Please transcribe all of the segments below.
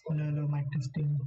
Hello, mic testing.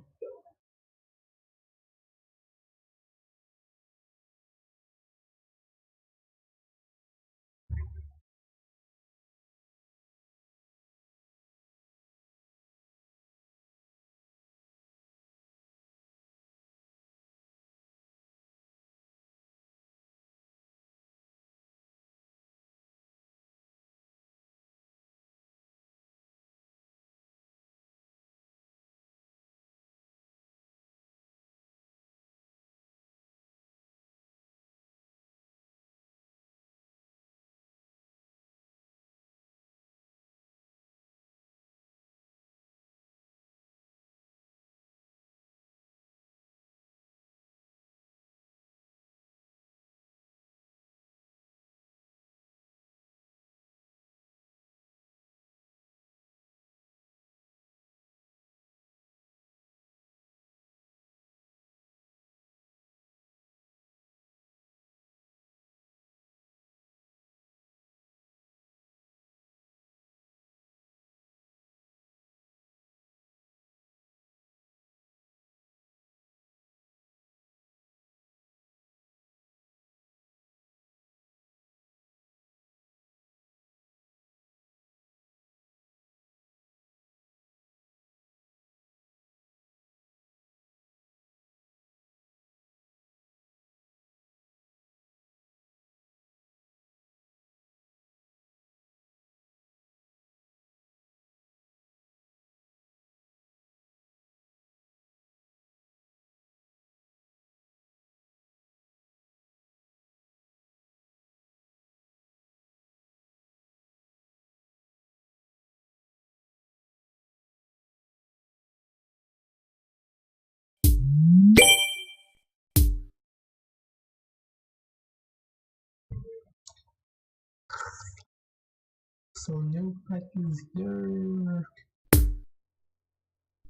So new pack is here.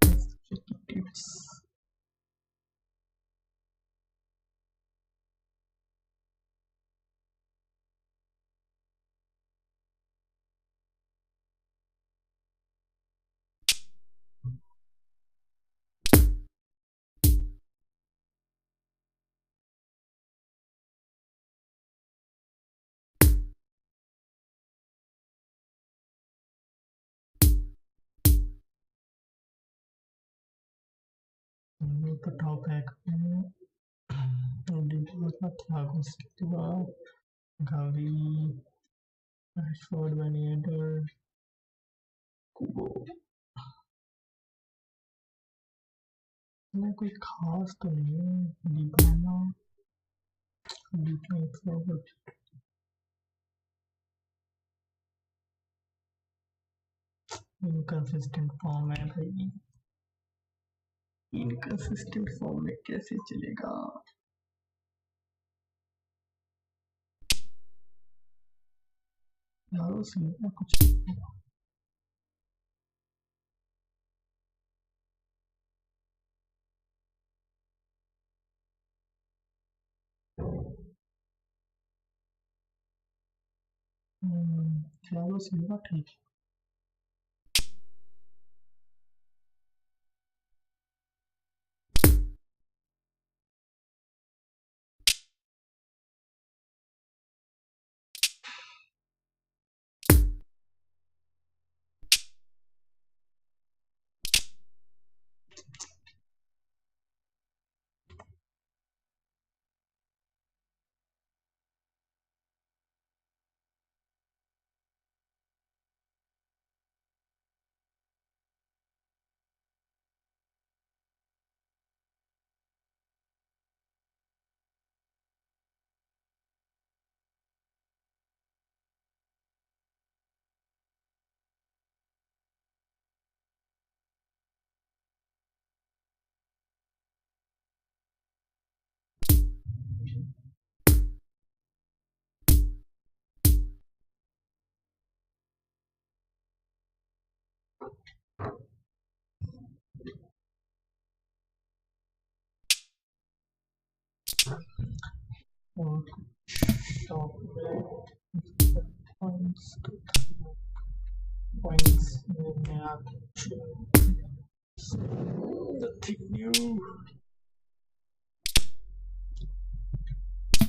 Let's check it. The top pack. Thiago Silva, Gavi, Rashford, Vaniator, Kubo. मैं कोई खास तो नहीं है दीपाना defence forward inconsistent form है भाई इनकंसिस्टेंट फॉर्म में कैसे चलेगा यार उसमें कुछ चलो सिल्वा ठीक है points to points nothing new.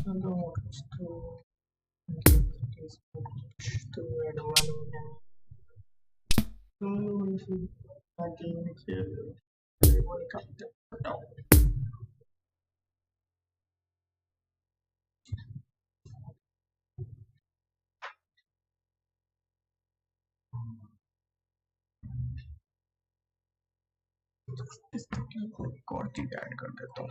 And to add one so if you again here one captain down. कॉर्टी add कर देता हूँ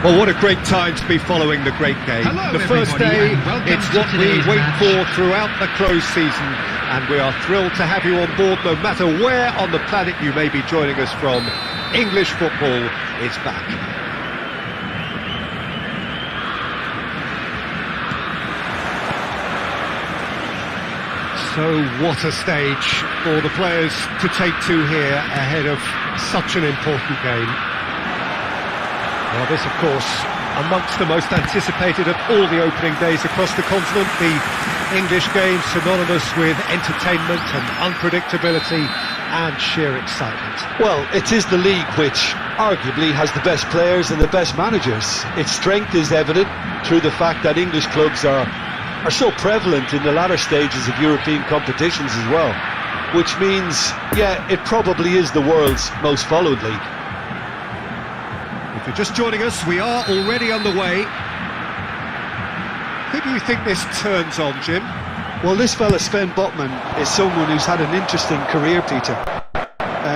Well, what a great time to be following the great game. Hello, the first day, it's what we wait for throughout the close season, and we are thrilled to have you on board no matter where on the planet you may be joining us from. English football is back. So what a stage for the players to take to here ahead of such an important game. Well, this, of course, amongst the most anticipated of all the opening days across the continent. The English game synonymous with entertainment and unpredictability and sheer excitement. Well, it is the league which arguably has the best players and the best managers. Its strength is evident through the fact that English clubs are so prevalent in the latter stages of European competitions as well. Which means, yeah, it probably is the world's most followed league. If you're just joining us, we are already underway. Who do you think this turns on, Jim? Well, this fella, Sven Botman, is someone who's had an interesting career, Peter.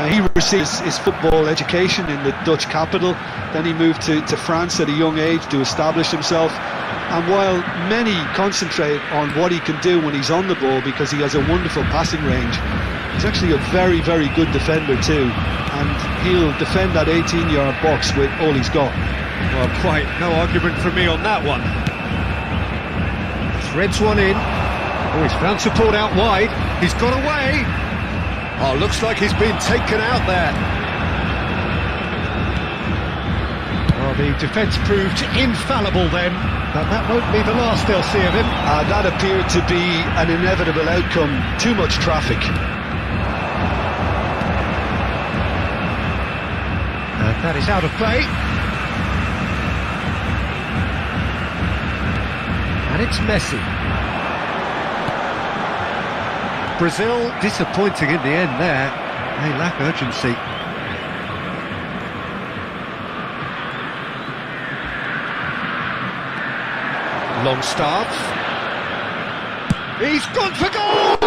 He received his football education in the Dutch capital, then he moved to France at a young age to establish himself. And while many concentrate on what he can do when he's on the ball because he has a wonderful passing range, he's actually a very, very good defender too. And he'll defend that 18-yard box with all he's got. Well, quite no argument from me on that one. Threads one in. Oh, he's found support out wide. He's got away. Oh, looks like he's been taken out there. Well, the defence proved infallible then, but that won't be the last they'll see of him. That appeared to be an inevitable outcome. Too much traffic. And that is out of play. And it's Messi. Brazil disappointing in the end there. They lack urgency. Longstaff. He's gone for goal!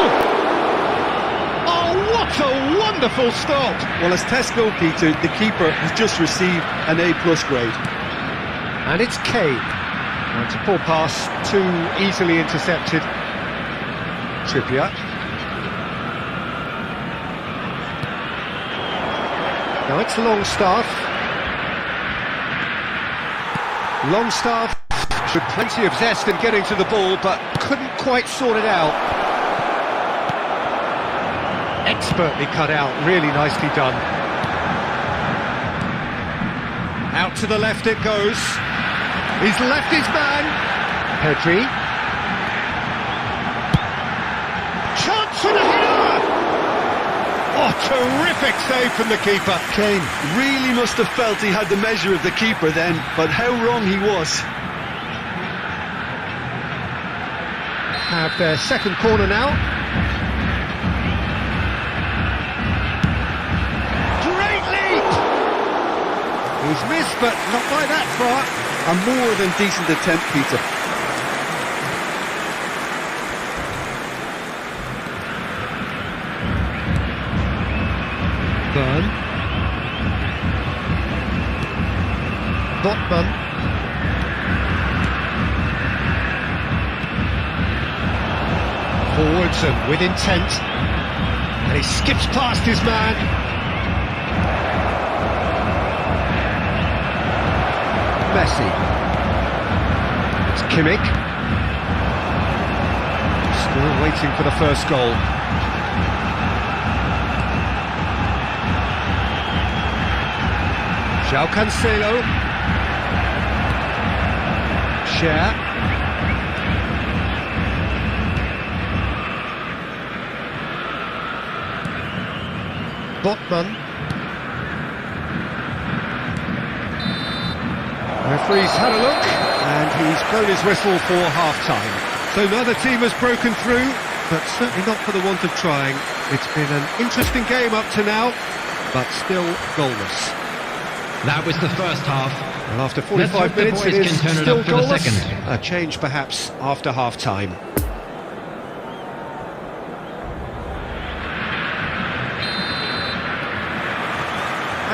Oh, what a wonderful stop! Well, as test goalkeeper, the keeper has just received an A+ grade. And it's Kane. It's a poor pass, too easily intercepted. Trippier. Now it's Longstaff. Longstaff showed plenty of zest in getting to the ball, but couldn't quite sort it out. Expertly cut out, really nicely done. Out to the left it goes. He's left his man. Pedri. Chance for the header! Oh, terrific save from the keeper. Kane really must have felt he had the measure of the keeper then, but how wrong he was. Have their second corner now. Great leap! He's missed, but not by that far. A more than decent attempt, Peter. Burn. Botman. Forwards and with intent. And he skips past his man. Messi. It's Kimmich. Still waiting for the first goal. João Cancelo. Cher. Botman. The referee's had a look, and he's blown his whistle for half-time. So neither team has broken through, but certainly not for the want of trying. It's been an interesting game up to now, but still goalless. That was the first half. Well, after 45 minutes, it is can turn still it up for the goalless. second. A change perhaps after half-time.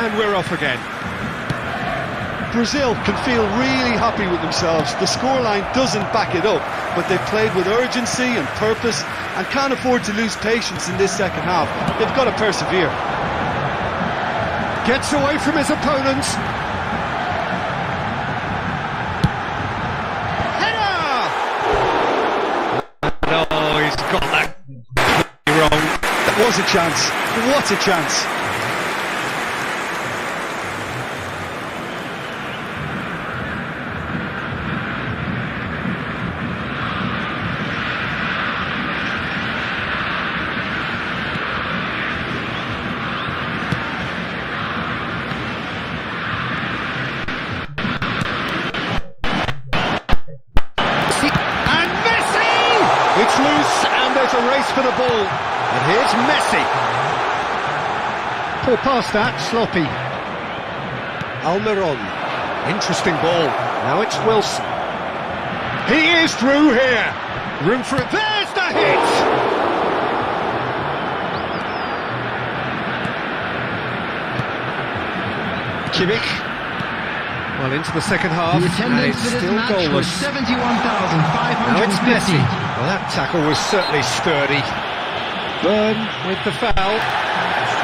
And we're off again. Brazil can feel really happy with themselves. The scoreline doesn't back it up, but they've played with urgency and purpose and can't afford to lose patience in this second half. They've got to persevere. Gets away from his opponents. Header! No, he's got that wrong. That was a chance. What a chance. It's loose, and there's a race for the ball. And here's Messi. Poor pass that, sloppy. Almiron. Interesting ball. Now it's Wilson. He is through here. Room for it. There's the hit! Kimmich. Well, into the second half, The and attendance it's for this still match goalless. was 71,550. Now it's Messi. Well, that tackle was certainly sturdy. Burn with the foul.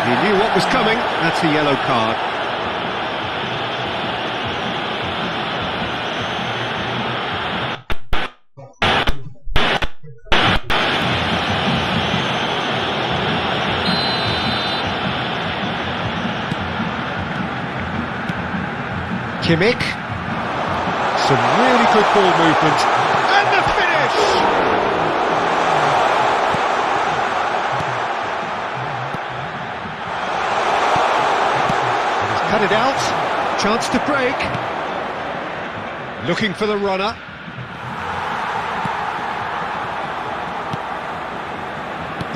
He knew what was coming. That's a yellow card. Kimmich. Some really good ball movement. And the finish! He's cut it out. Chance to break. Looking for the runner.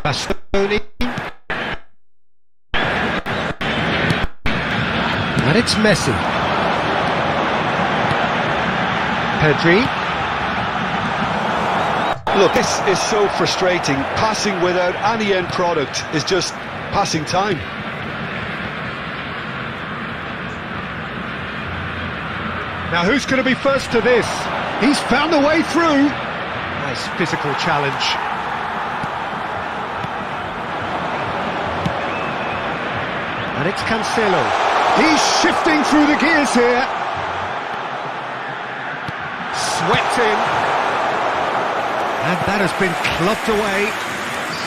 Bastoni. And it's Messi. Pedri. Look, this is so frustrating. Passing without any end product is just passing time. Now who's going to be first to this? He's found a way through. Nice physical challenge. And it's Cancelo. He's shifting through the gears here. Swept in. And that has been clubbed away.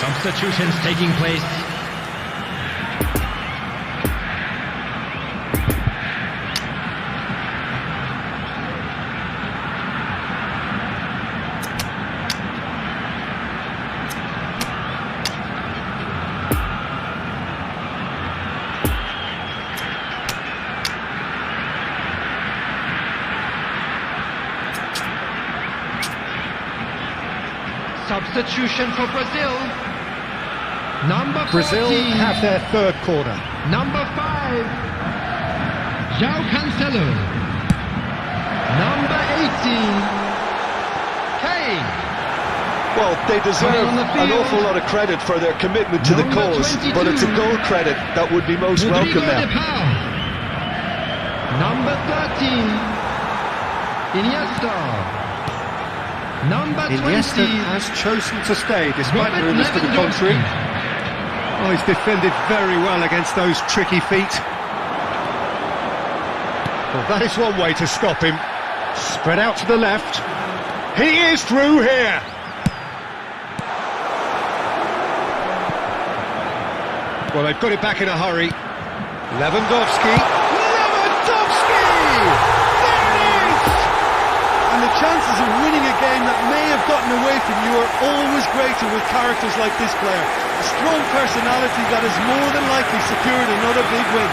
Substitutions taking place. Substitution for Brazil. Number 14. Brazil have their third corner. Number 5. João Cancelo. Number 18. Kane. Well, they deserve an awful lot of credit for their commitment to the Number cause, 22. but it's a goal credit that would be most welcome now. Number 13. Iniesta. Number 20. Iniesta has chosen to stay despite rumours to the contrary. Oh, he's defended very well against those tricky feet. Well, that is one way to stop him. Spread out to the left. He is through here. Well, they've got it back in a hurry. Lewandowski. And the chances of winning a game that may have gotten away from you are always greater with characters like this player. A strong personality that has more than likely secured another big win.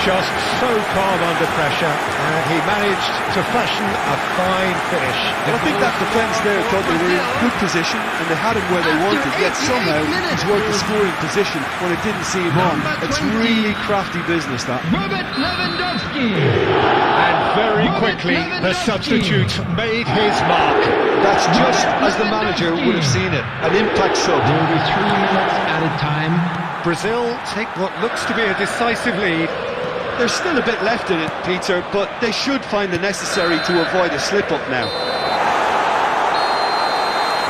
Just so calm under pressure, and he managed to fashion a fine finish. And I think that defence there thought they were in good position and they had him where they wanted, yet somehow he's worked the scoring position when it didn't seem on. It's really crafty business, that. Robert Lewandowski. And very quickly, the substitute made his mark. That's just as the manager would have seen it, an impact sub. There will be 3 minutes added time. Brazil take what looks to be a decisive lead. There's still a bit left in it, Peter, but they should find the necessary to avoid a slip-up now.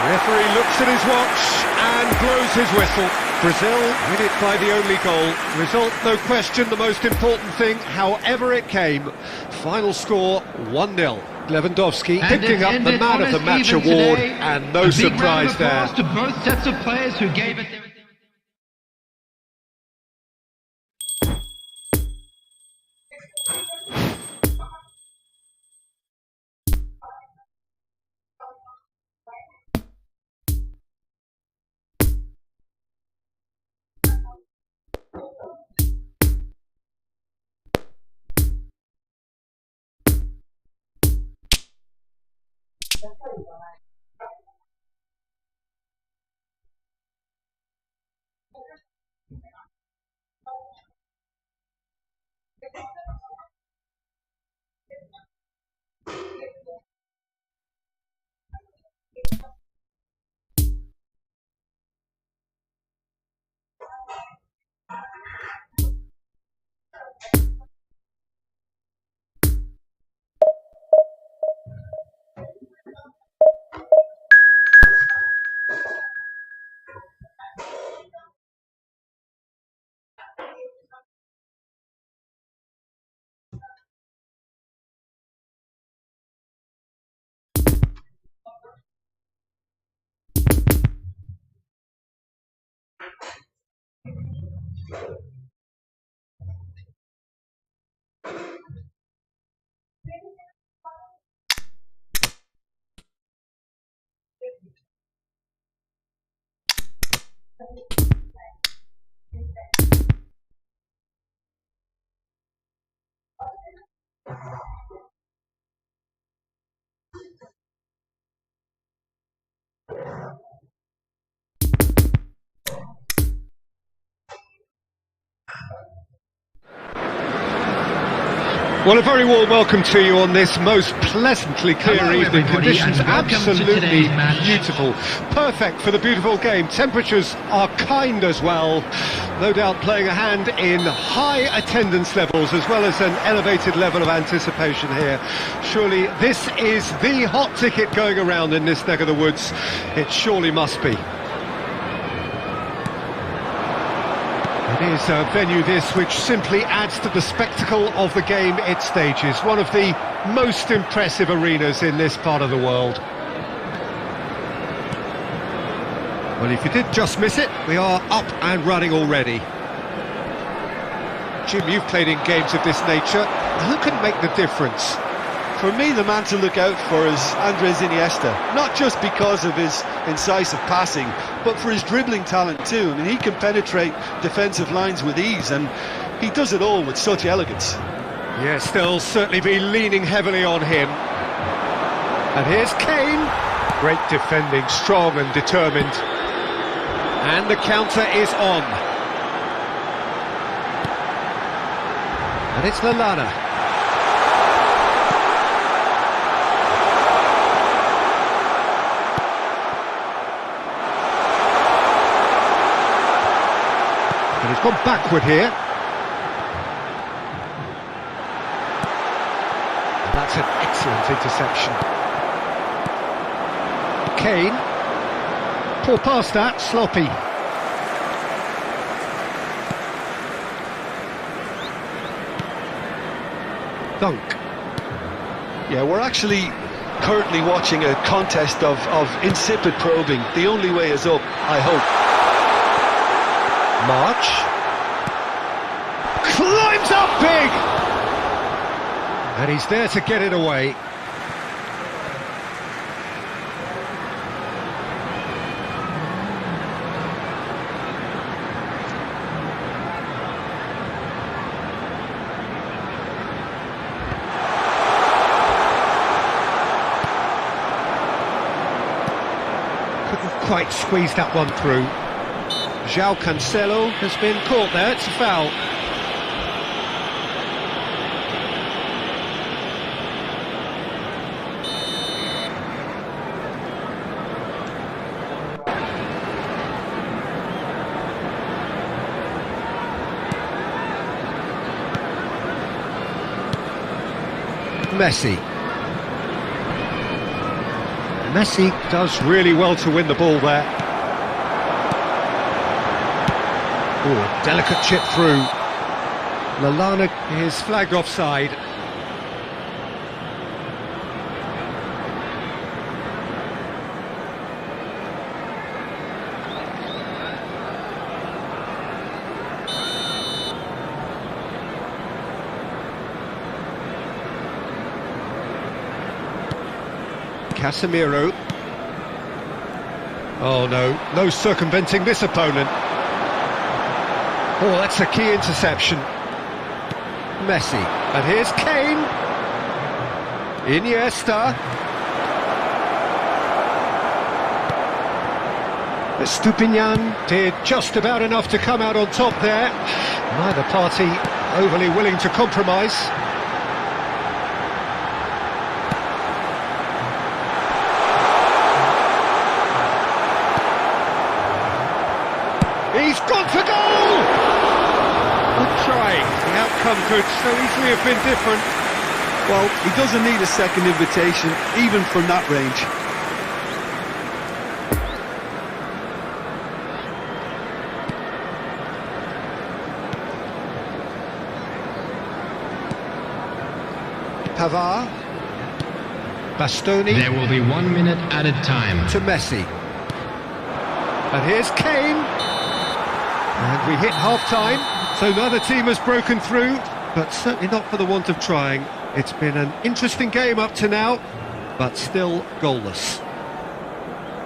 The referee looks at his watch and blows his whistle. Brazil win it by the only goal. Result, no question, the most important thing, however it came. Final score, 1-0. Lewandowski picking up the Man of the Match award, and no surprise there. To both sets of players who gave it their Well, a very warm welcome to you on this most pleasantly clear Hello, evening. everybody, Conditions and welcome to absolutely today's match. beautiful. Perfect for the beautiful game. Temperatures are kind as well. No doubt playing a hand in high attendance levels as well as an elevated level of anticipation here. Surely this is the hot ticket going around in this neck of the woods. It surely must be. It is a venue this which simply adds to the spectacle of the game it stages. One of the most impressive arenas in this part of the world. Well, if you did just miss it, we are up and running already. Jim, you've played in games of this nature. Who can make the difference? For me, the man to look out for is Andres Iniesta, not just because of his incisive passing, but for his dribbling talent too. I mean, he can penetrate defensive lines with ease, and he does it all with such elegance. Yes, they'll certainly be leaning heavily on him. And here's Kane. Great defending, strong and determined. And the counter is on. And it's Lallana. And he's gone backward here. And that's an excellent interception. Kane. Poor pass that, sloppy. Dunk. Yeah, we're actually currently watching a contest of insipid probing. The only way is up, I hope. March climbs up big, and he's there to get it away. Couldn't quite squeeze that one through. João Cancelo has been caught there, it's a foul. Messi. Messi does really well to win the ball there. Oh, delicate chip through. Lallana is flagged offside. Casemiro. Oh no, no circumventing this opponent. Oh, that's a key interception. Messi. And here's Kane. Iniesta. Estupinian did just about enough to come out on top there. Neither party overly willing to compromise. He's gone for goal! Good try. The outcome could so easily have been different. Well, he doesn't need a second invitation, even from that range. Pavard. Bastoni. There will be 1 minute added time. To Messi. And here's Kane. And we hit half-time, so neither team has broken through, but certainly not for the want of trying. It's been an interesting game up to now, but still goalless.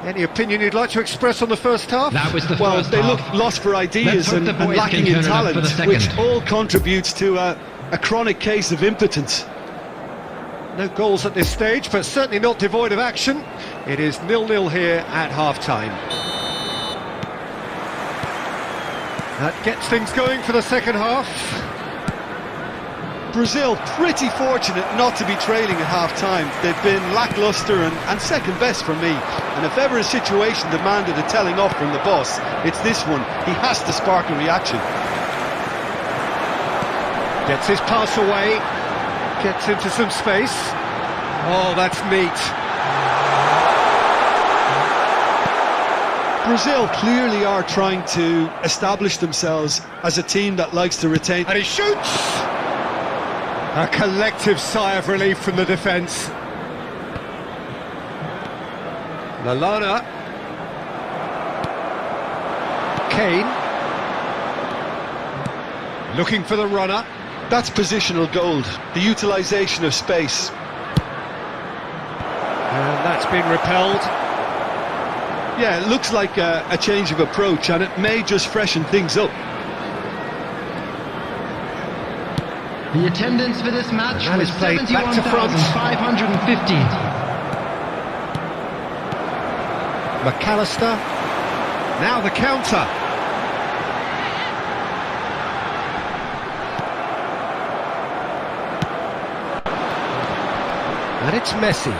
Any opinion you'd like to express on the first half? That was the Well, first they half. look lost for ideas and the boys lacking can in turn it up for talent, the second. which all contributes to a chronic case of impotence. No goals at this stage, but certainly not devoid of action. It is 0-0 here at half-time. That gets things going for the second half. Brazil pretty fortunate not to be trailing at half-time. They've been lacklustre and second best for me. And if ever a situation demanded a telling off from the boss, it's this one. He has to spark a reaction. Gets his pass away, gets into some space. Oh, that's neat. Brazil clearly are trying to establish themselves as a team that likes to retain. And he shoots! A collective sigh of relief from the defence. Lallana. Kane. Looking for the runner. That's positional gold, the utilisation of space. And that's been repelled. Yeah, it looks like a change of approach, and it may just freshen things up. The attendance for this match That was is played back to front. 71,550. McAllister. Now the counter. And it's Messi.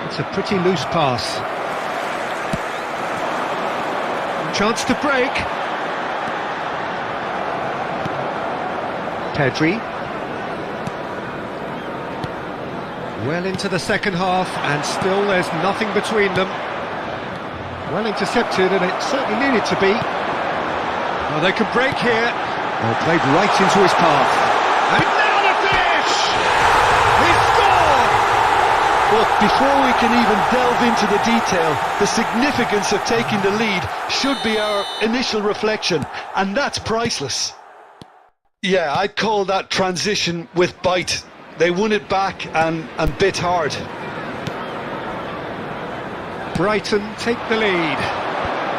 It's a pretty loose pass. Chance to break. Pedri. Well into the second half, and still there's nothing between them. Well intercepted, and it certainly needed to be. Well, they can break here. Well, played right into his path. And now the finish! He scored! But before we can even delve into the detail, the significance of taking the lead should be our initial reflection, and that's priceless. Yeah, I'd call that transition with bite. They won it back and bit hard. Brighton take the lead.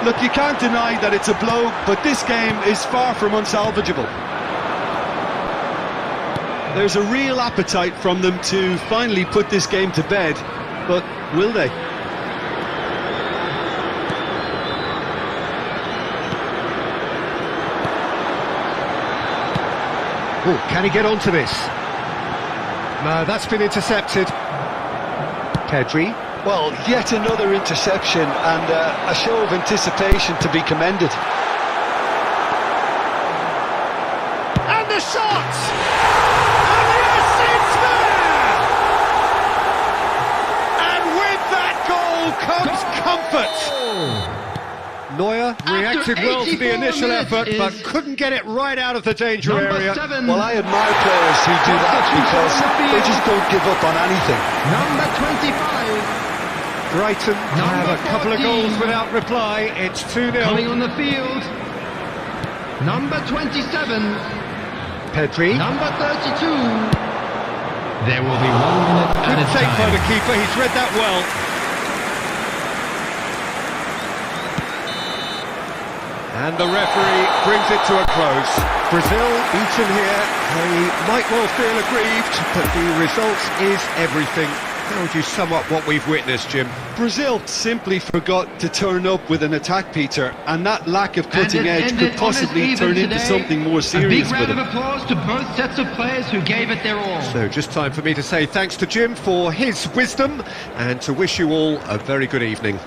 Look, you can't deny that it's a blow, but this game is far from unsalvageable. There's a real appetite from them to finally put this game to bed, but will they? Oh, can he get onto this? No, that's been intercepted. Pedri. Well, yet another interception and a show of anticipation to be commended. And the shot! And yes, it's there! And with that goal comes comfort. Neuer reacted well to the initial effort, but couldn't get it right out of the danger area. 7. Well, I admire players who do that because they just don't give up on anything. Number 25. Brighton have a couple of 14. goals without reply. It's 2-0. Coming on the field. Number 27. Pedri. Number 32. There will be 1 minute at Good a take by time. the keeper, he's read that well. And the referee brings it to a close. Brazil beaten here. They might well feel aggrieved, but the result is everything. How would you sum up what we've witnessed, Jim? Brazil simply forgot to turn up with an attack, Peter, and that lack of cutting edge could possibly turn into something more serious A big with round them. of applause to both sets of players who gave it their all. So just time for me to say thanks to Jim for his wisdom and to wish you all a very good evening.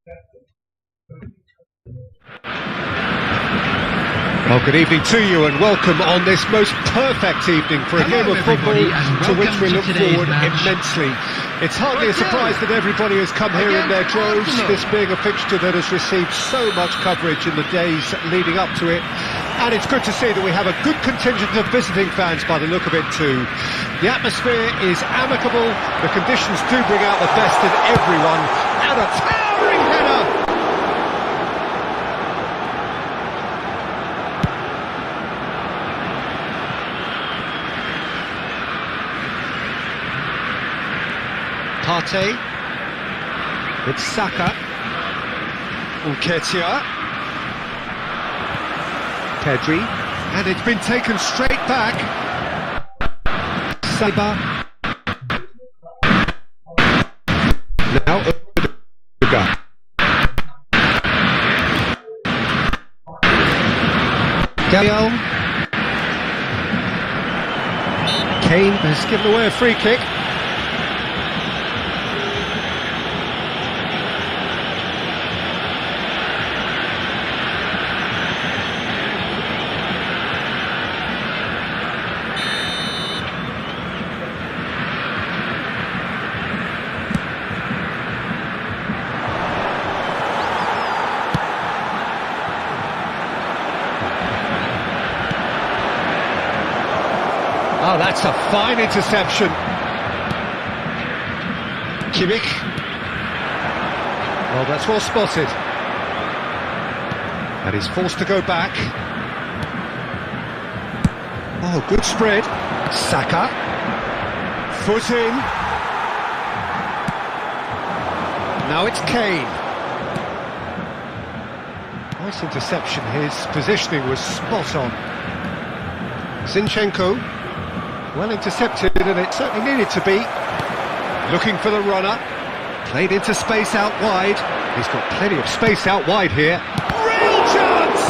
Well, good evening to you and welcome on this most perfect evening for a game of football to which we look forward immensely. It's hardly a surprise that everybody has come here in their droves, this being a fixture that has received so much coverage in the days leading up to it. And it's good to see that we have a good contingent of visiting fans by the look of it too. The atmosphere is amicable, the conditions do bring out the best in everyone, and a towering header! Partey, it's Saka, Nketiah, Pedri, and it's been taken straight back. Saba, now Uga. Gabriel, Kane has given away a free kick. Oh, that's a fine interception. Kimmich. Well, that's well spotted. And he's forced to go back. Oh, good spread. Saka. Foot in. Now it's Kane. Nice interception. His positioning was spot on. Zinchenko. Well intercepted, and it certainly needed to be. Looking for the runner. Played into space out wide. He's got plenty of space out wide here. Real chance!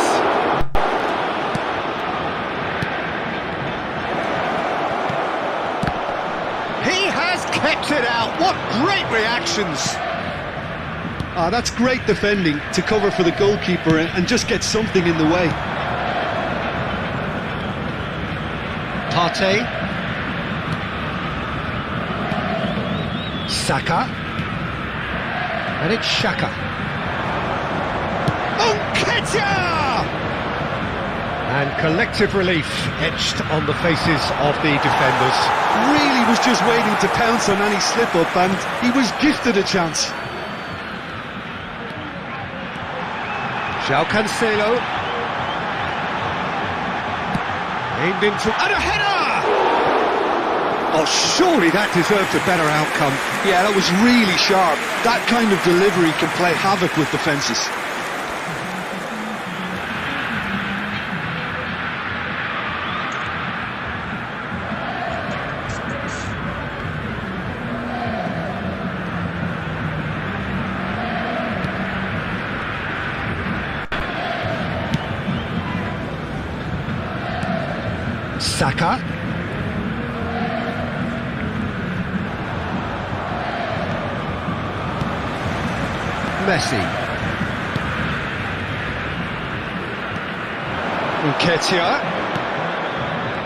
He has kept it out. What great reactions! Ah, that's great defending to cover for the goalkeeper and just get something in the way. Partey. Saka, and it's Xhaka. Nketiah! And collective relief etched on the faces of the defenders. Really was just waiting to pounce on any slip-up, and he was gifted a chance. João Cancelo. Aimed into... and a header! Oh, surely that deserved a better outcome. Yeah, that was really sharp. That kind of delivery can play havoc with defences. Saka. Messi. Nketiah.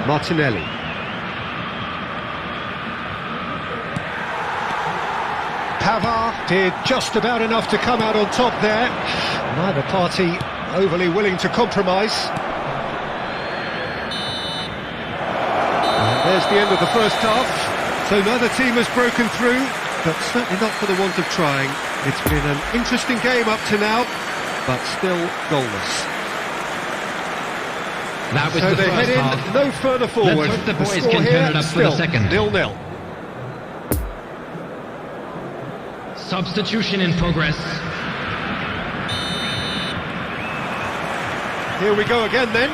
Martinelli. Pavard did just about enough to come out on top there. Neither party overly willing to compromise. And there's the end of the first half. So neither team has broken through, but certainly not for the want of trying. It's been an interesting game up to now, but still goalless. That was So the they first head in half. no further forward. Let's hope the boys score can here, turn it up for the still second. 0-0. Substitution in progress. Here we go again then.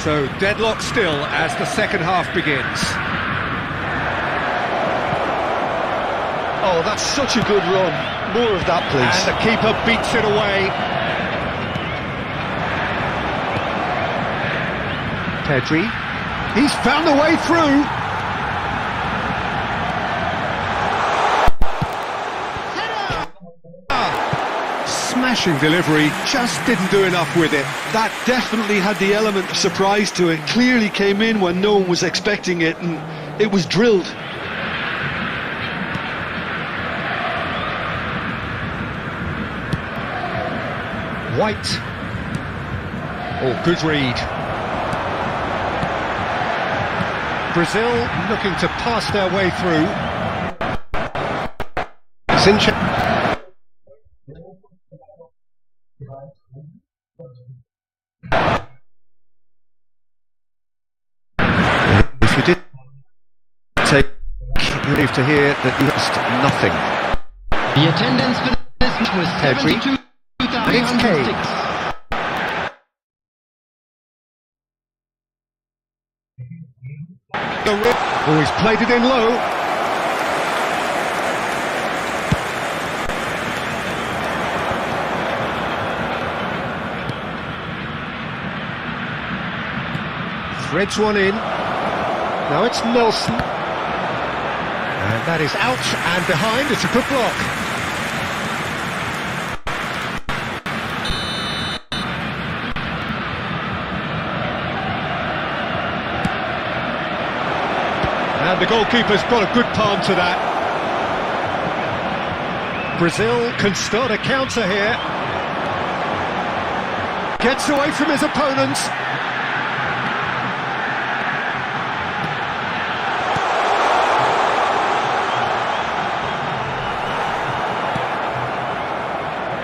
So deadlock still as the second half begins. Oh, that's such a good run. More of that, please. And the keeper beats it away. Pedri. He's found a way through. smashing delivery, just didn't do enough with it. That definitely had the element of surprise to it. Clearly came in when no one was expecting it, and it was drilled. White. Oh, good read. Brazil looking to pass their way through. Sincha. If you did take relief to hear that you lost nothing. The attendance for this match was Pedri. And it's Kane. 72,306. Oh, he's played it in low. Threads one in. Now it's Nelson. And that is out and behind. It's a good block. And the goalkeeper's got a good palm to that. Brazil can start a counter here. Gets away from his opponent.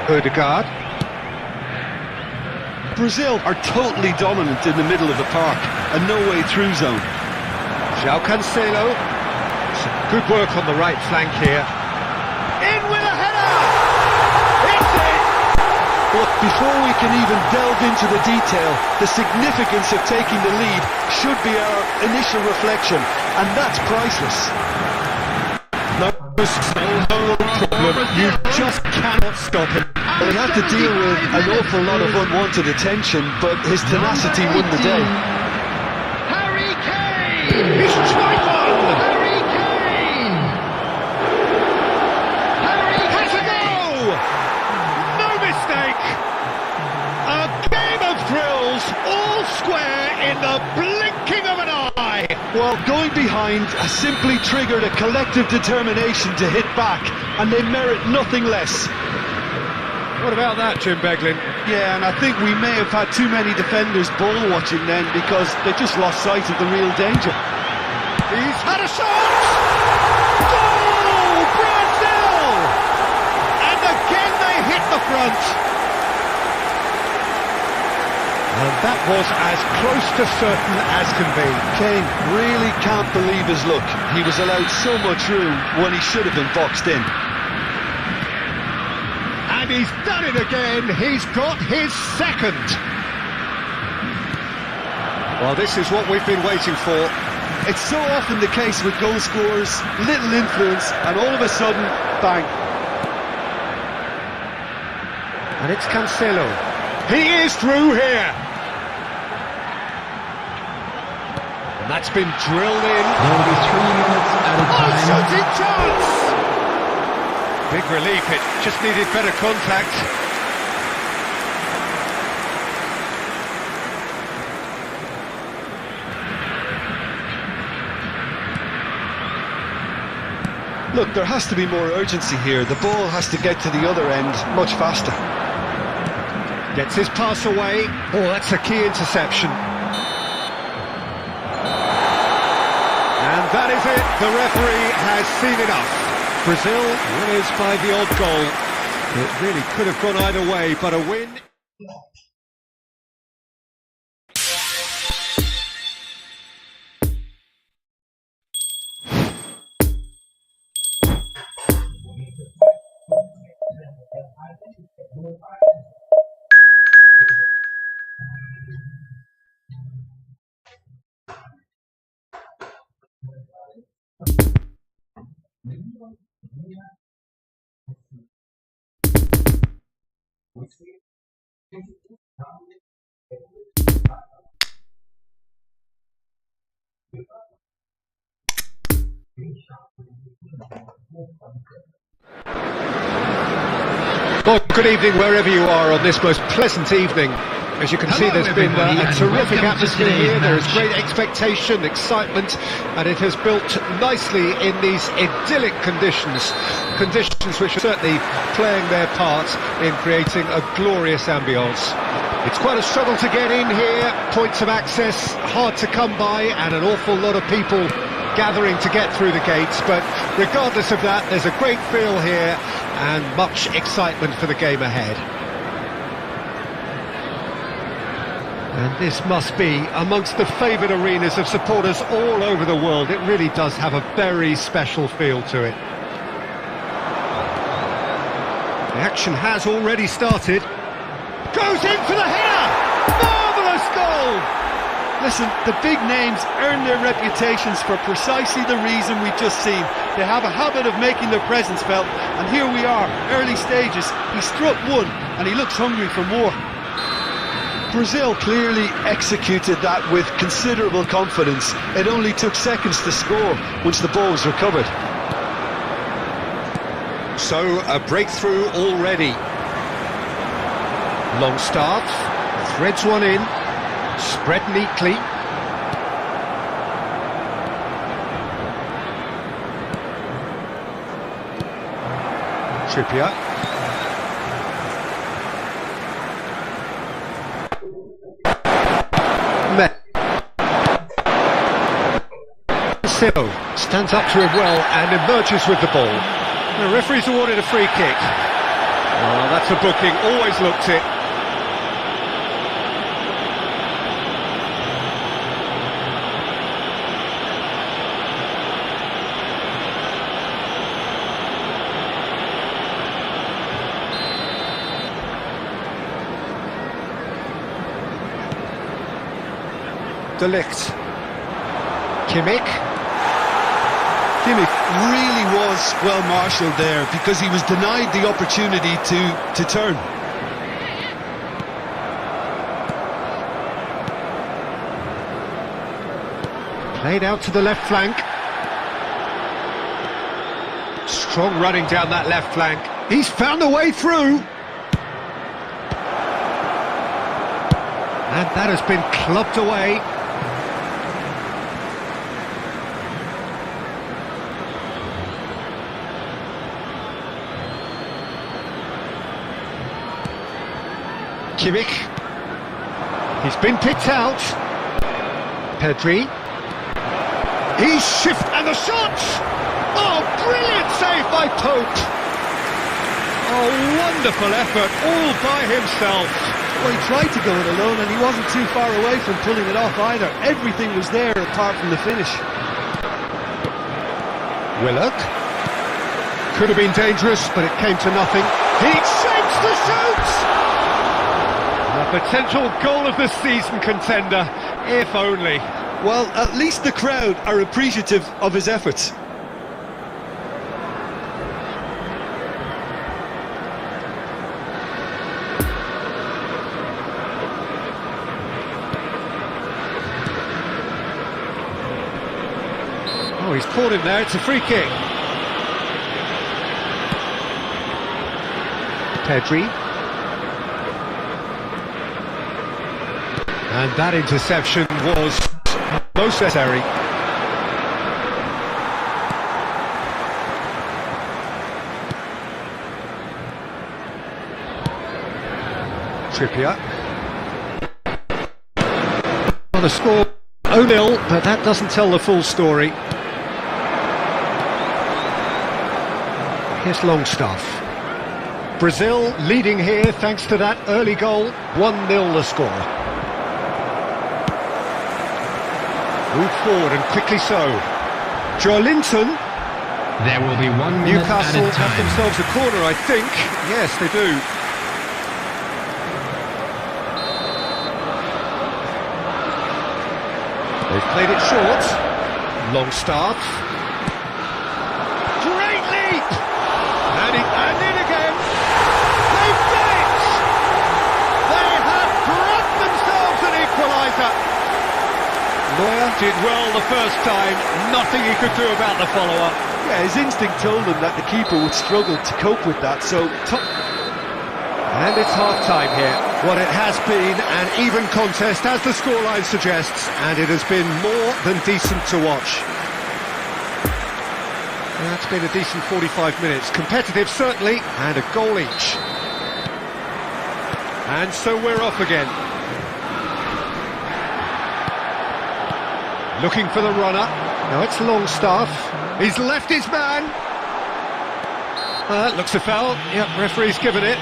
Odegaard. Brazil are totally dominant in the middle of the park, a no-way through zone. João Cancelo. Some good work on the right flank here. In with a header! It's it! But before we can even delve into the detail, the significance of taking the lead should be our initial reflection, and that's priceless. No problem. You just cannot stop him. He had to deal with an awful lot of unwanted attention, but his tenacity won the day. Harry Kane! He's tried one! Harry Kane! Harry Has a Kane! go! No mistake! A game of thrills, all square in the blinking of an eye! Well, going behind has simply triggered a collective determination to hit back, and they merit nothing less. What about that, Jim Beglin? Yeah, and I think we may have had too many defenders ball watching then, because they just lost sight of the real danger. He's had a shot! Goal! Brazil! And again they hit the front. And that was as close to certain as can be. Kane really can't believe his luck. He was allowed so much room when he should have been boxed in. And he's done it again. He's got his second. Well, this is what we've been waiting for. It's so often the case with goal scorers, little influence, and all of a sudden, bang. And it's Cancelo. He is through here. And that's been drilled in. There will be 3 minutes at a time. Shooting chance! Big relief, it just needed better contact. Look, there has to be more urgency here. The ball has to get to the other end much faster. Gets his pass away. Oh, that's a key interception. And that is it. The referee has seen enough. Brazil winners by the odd goal. It really could have gone either way, but a win. Well, good evening wherever you are on this most pleasant evening. As you can see, there's been a terrific atmosphere here. There is great expectation, excitement, and it has built nicely in these idyllic conditions. Conditions which are certainly playing their part in creating a glorious ambience. It's quite a struggle to get in here, points of access hard to come by, and an awful lot of people gathering to get through the gates, but regardless of that, there's a great feel here and much excitement for the game ahead. And this must be amongst the favoured arenas of supporters all over the world. It really does have a very special feel to it. The action has already started. Goes in for the header! Marvellous goal! Listen, the big names earn their reputations for precisely the reason we've just seen. They have a habit of making their presence felt, and here we are, early stages. He struck one, and he looks hungry for more. Brazil clearly executed that with considerable confidence. It only took seconds to score once the ball was recovered. So, a breakthrough already. Longstaff threads one in, spread neatly. Trippier. Sill stands up to it well and emerges with the ball. The referee's awarded a free kick. Oh, that's a booking, always looked it. De Ligt. Kimmich. Kimmich really was well marshalled there because he was denied the opportunity to turn. Played out to the left flank. Strong running down that left flank. He's found a way through. And that has been clubbed away. Kimmich. He's been picked out. Pedri. He's shift and the shot! Oh, brilliant save by Pope! Oh, wonderful effort, all by himself. Well, he tried to go it alone and he wasn't too far away from pulling it off either. Everything was there apart from the finish. Willock. Could have been dangerous, but it came to nothing. He shapes the shoot! A potential goal of the season contender, if only. Well, at least the crowd are appreciative of his efforts. Oh, he's caught him there, it's a free kick. Pedri. And that interception was most necessary. Trippier. On the score 0-0, but that doesn't tell the full story. Here's Longstaff. Brazil leading here thanks to that early goal. 1-0 the score. Move forward and quickly so. Joelinton. There will be 1 minute Newcastle added time. have themselves a corner, I think. Yes, they do. They've played it short. Longstaff. Great leap! And in again. They've done it! They have brought themselves an equaliser. Neuer did well the first time, nothing he could do about the follow-up. Yeah, his instinct told him that the keeper would struggle to cope with that, so And it's half-time here. What it has been an even contest, as the scoreline suggests, and it has been more than decent to watch. That's been a decent 45 minutes. Competitive, certainly, and a goal each. And so we're off again. Looking for the runner. Now it's Longstaff. He's left his man. Looks a foul. Yep, referee's given it.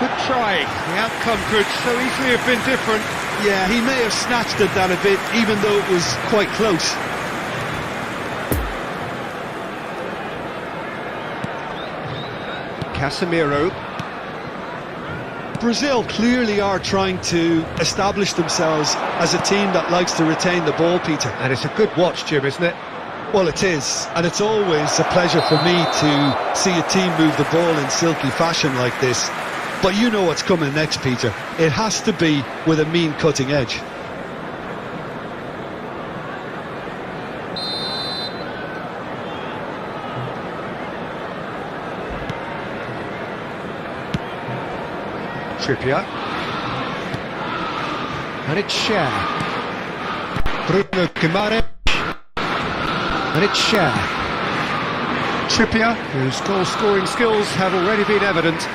Good try. The outcome could so easily have been different. Yeah, he may have snatched at that a bit, even though it was quite close. Casemiro. Brazil clearly are trying to establish themselves as a team that likes to retain the ball, Peter. And it's a good watch, Jim, isn't it? Well, it is, and it's always a pleasure for me to see a team move the ball in silky fashion like this. But you know what's coming next, Peter. It has to be with a mean cutting edge. Trippier. And it's Cher. Bruno Guimaraes. And it's Cher. Trippier, whose goal-scoring skills have already been evident.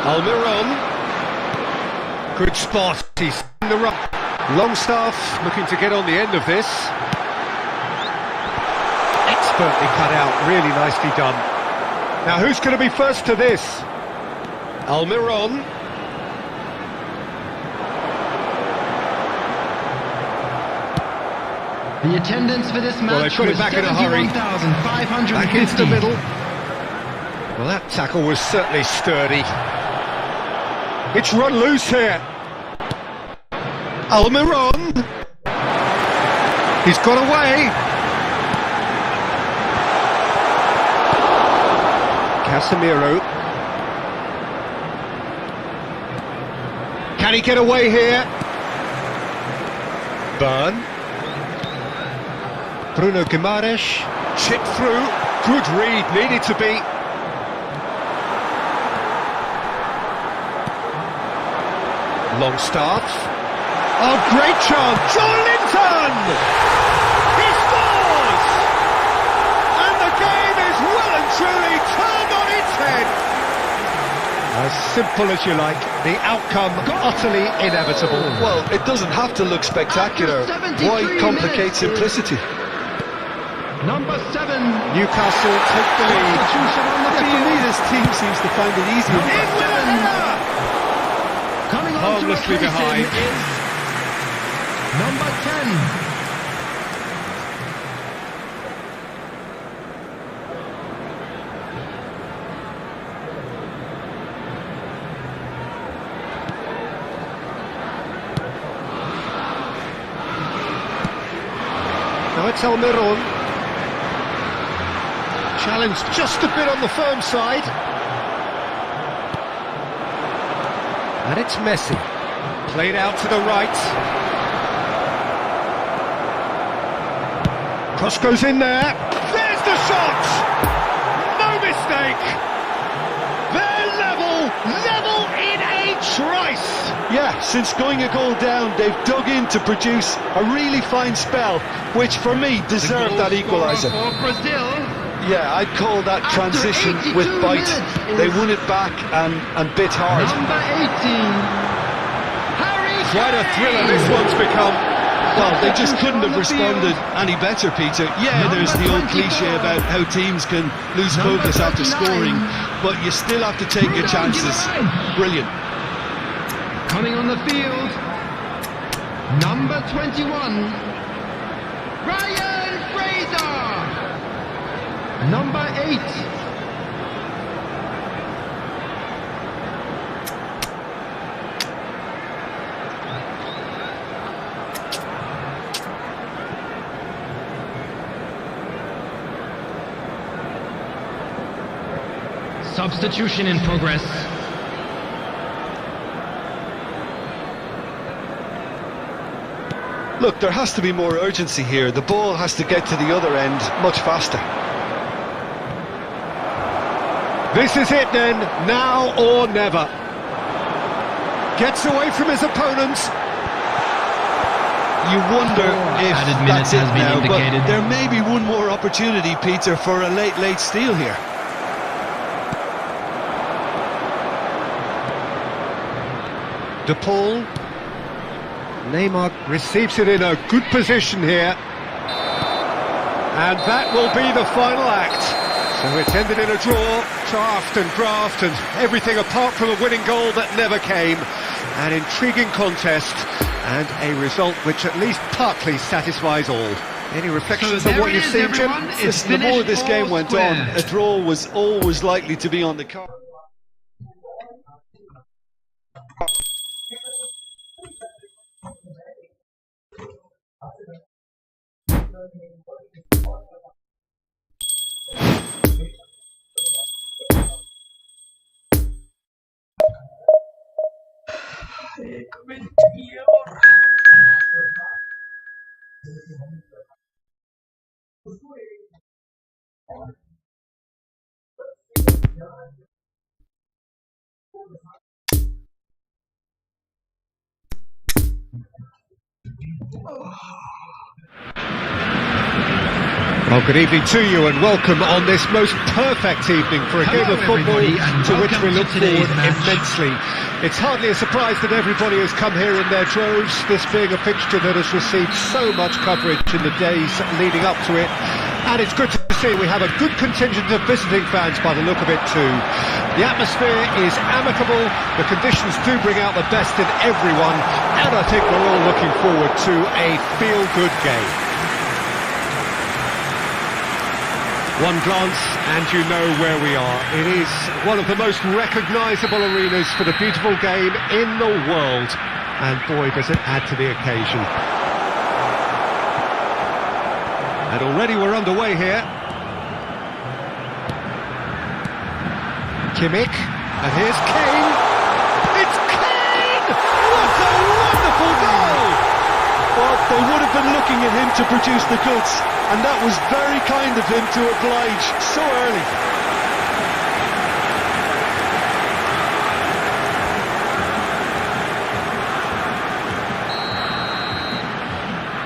Almiron. Good spot. He's in the run. Longstaff looking to get on the end of this. Expertly cut out. Really nicely done. Now who's going to be first to this? Almiron. The attendance for this match Well, they put it back in a hurry. Back into the middle. Well, that tackle was certainly sturdy. It's run loose here. Almiron. He's got away. Casemiro. Can he get away here? Burn. Bruno Guimaraes. Chip through. Good read. Needed to be. Longstaff. Oh, great chance! Linton! He scores! And the game is well and truly turned on its head. As simple as you like, the outcome utterly inevitable. Well, it doesn't have to look spectacular. Why complicate simplicity? Number 7. Newcastle take the lead. For me, this team seems to find it easy. Coming on Harmlessly to replace behind. him is number 10. Now it's Almiron. Challenged just a bit on the firm side. And it's Messi. Played out to the right. Cross goes in there. There's the shot! No mistake! They're level in a trice! Yeah, since going a goal down, they've dug in to produce a really fine spell, which for me deserved that equaliser. For Brazil. Yeah, I'd call that transition with bite. They won it back and bit hard. Number 18. Quite a thriller this one's become. Well, they just couldn't have responded any better, Peter. Yeah, there's the old cliche about how teams can lose focus after scoring, but you still have to take your chances. Brilliant. Coming on the field, number 21, Ryan Fraser. Number 8. Substitution in progress. Look, there has to be more urgency here. The ball has to get to the other end much faster. This is it then, now or never. Gets away from his opponents. You wonder if added that's minutes it has been now, indicated. but there may be one more opportunity, Peter, for a late steal here. De Paul. Neymar receives it in a good position here. And that will be the final act. So it's ended in a draw, draft and graft and everything apart from a winning goal that never came. An intriguing contest and a result which at least partly satisfies all. Any reflections on what you've seen, Jim? Listen, the more this game went on, a draw was always likely to be on the card. Well, good evening to you and welcome on this most perfect evening for a game of football to which we look forward immensely. It's hardly a surprise that everybody has come here in their droves, this being a fixture that has received so much coverage in the days leading up to it. And it's good to see we have a good contingent of visiting fans by the look of it too. The atmosphere is amicable, the conditions do bring out the best in everyone, and I think we're all looking forward to a feel-good game. One glance and you know where we are. It is one of the most recognisable arenas for the beautiful game in the world. And boy, does it add to the occasion. And already we're underway here. Kimmich, and here's Kane. It's Kane! What a wonderful goal! Well, they would have been looking at him to produce the goods, and that was very kind of him to oblige so early.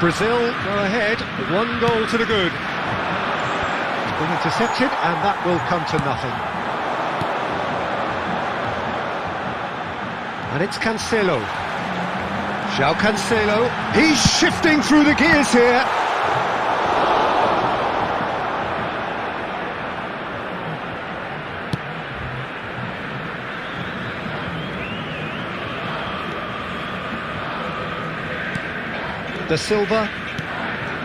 Brazil go ahead, 1 goal to the good. It's been intercepted, and that will come to nothing. And it's Cancelo. João Cancelo, he's shifting through the gears here. Da Silva.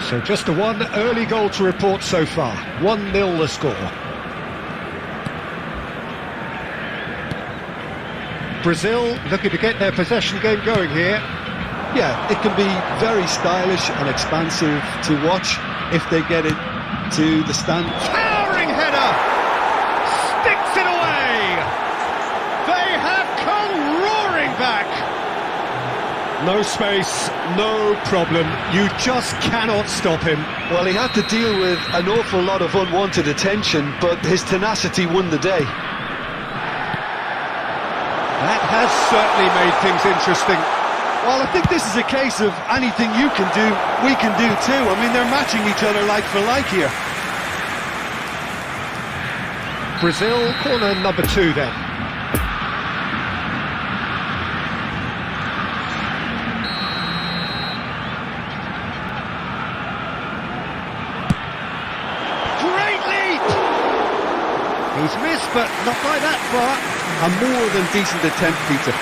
So just the one early goal to report so far. 1-0 the score. Brazil looking to get their possession game going here. Yeah, it can be very stylish and expansive to watch if they get it to the stand. Towering header! Sticks it away! They have come roaring back! No space, no problem. You just cannot stop him. Well, he had to deal with an awful lot of unwanted attention, but his tenacity won the day. That has certainly made things interesting. Well, I think this is a case of anything you can do, we can do too. I mean, they're matching each other like for like here. Brazil, corner number 2 then. Great leap! He's missed, but not by that far. A more than decent attempt, Peter.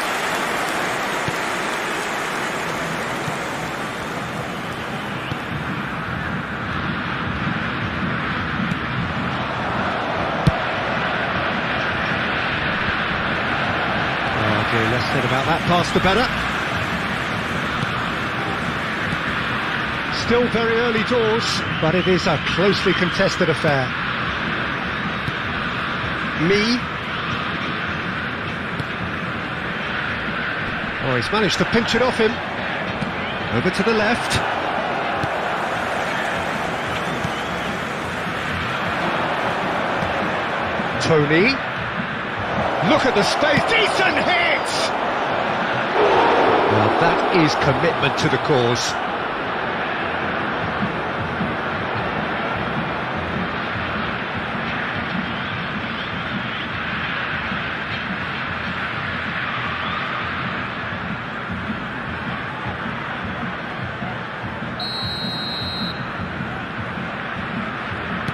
Okay, less said about that pass the better. Still very early doors, but it is a closely contested affair. Me. Oh, he's managed to pinch it off him. Over to the left. Tony. Look at the space. Decent hit! Now that is commitment to the cause.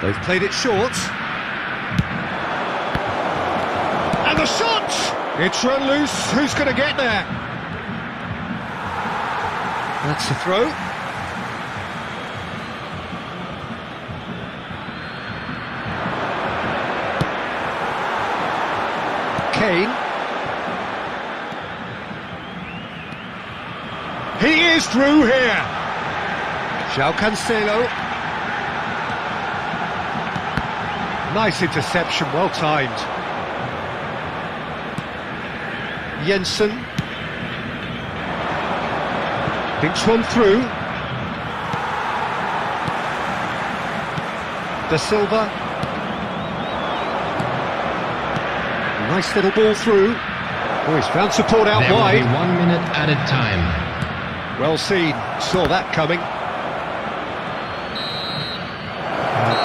They've played it short. And the shot! It's run loose. Who's going to get there? That's the throw. Kane. He is through here. João Cancelo. Nice interception, well timed. Jensen. Thinks one through. Da Silva. Nice little ball through. Oh, he's found support out There wide. will be 1 minute added time. Well seen, saw that coming.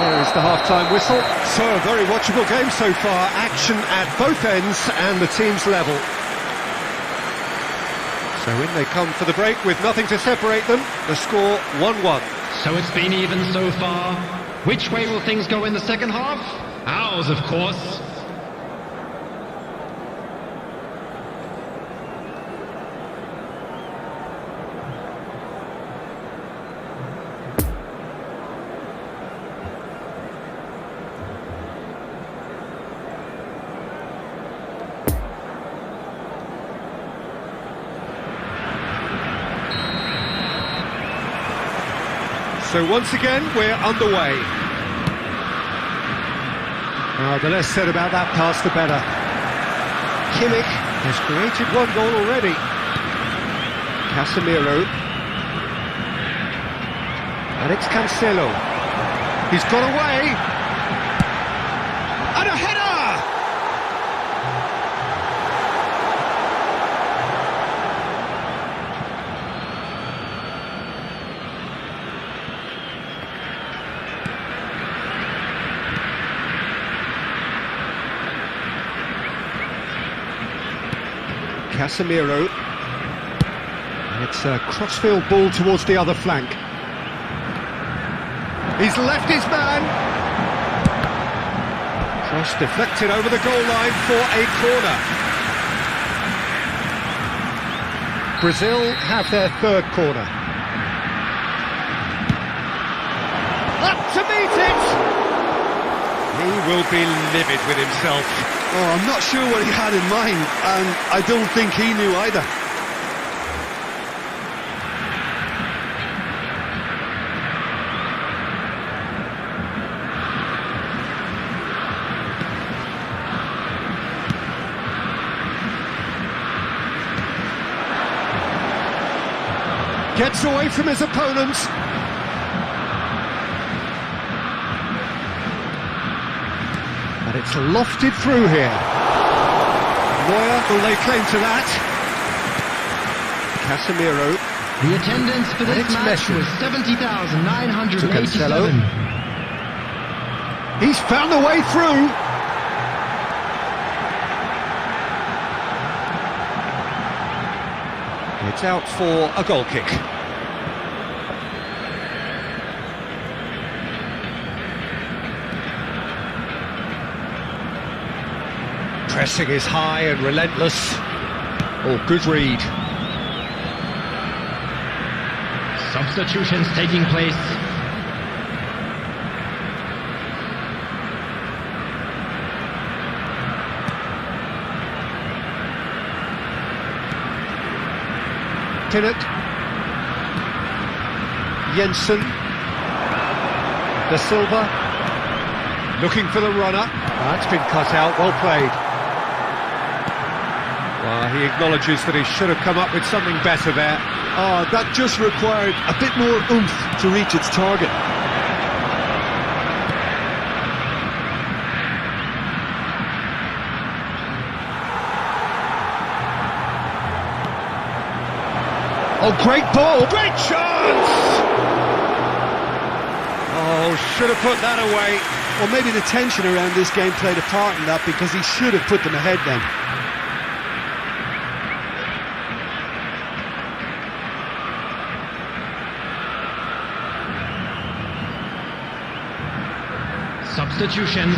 There is the half-time whistle. So, a very watchable game so far. Action at both ends and the team's level. So in they come for the break with nothing to separate them. The score 1-1. So it's been even so far. Which way will things go in the second half? Ours, of course. So once again, we're underway. The less said about that pass, the better. Kimmich has created one goal already. Casemiro. And it's Cancelo. He's got away. And a header! Casemiro, and it's a crossfield ball towards the other flank. He's left his man. Cross deflected over the goal line for a corner. Brazil have their third corner. Up to meet it! He will be livid with himself. Oh, I'm not sure what he had in mind, and I don't think he knew either. Gets away from his opponents. And it's lofted through here. Neuer will lay claim to that. Casemiro. The attendance for this match Messi. was 70,987. He's found a way through. It's out for a goal kick. Pressing is high and relentless. Oh, good read. Substitutions taking place. Pinnock. Jensen. Da Silva. Looking for the runner. That's been cut out, well played. Well, he acknowledges that he should have come up with something better there. Oh, that just required a bit more oomph to reach its target. Oh, great ball! Great chance! Oh, should have put that away. Well, maybe the tension around this game played a part in that, because he should have put them ahead then. Substitution.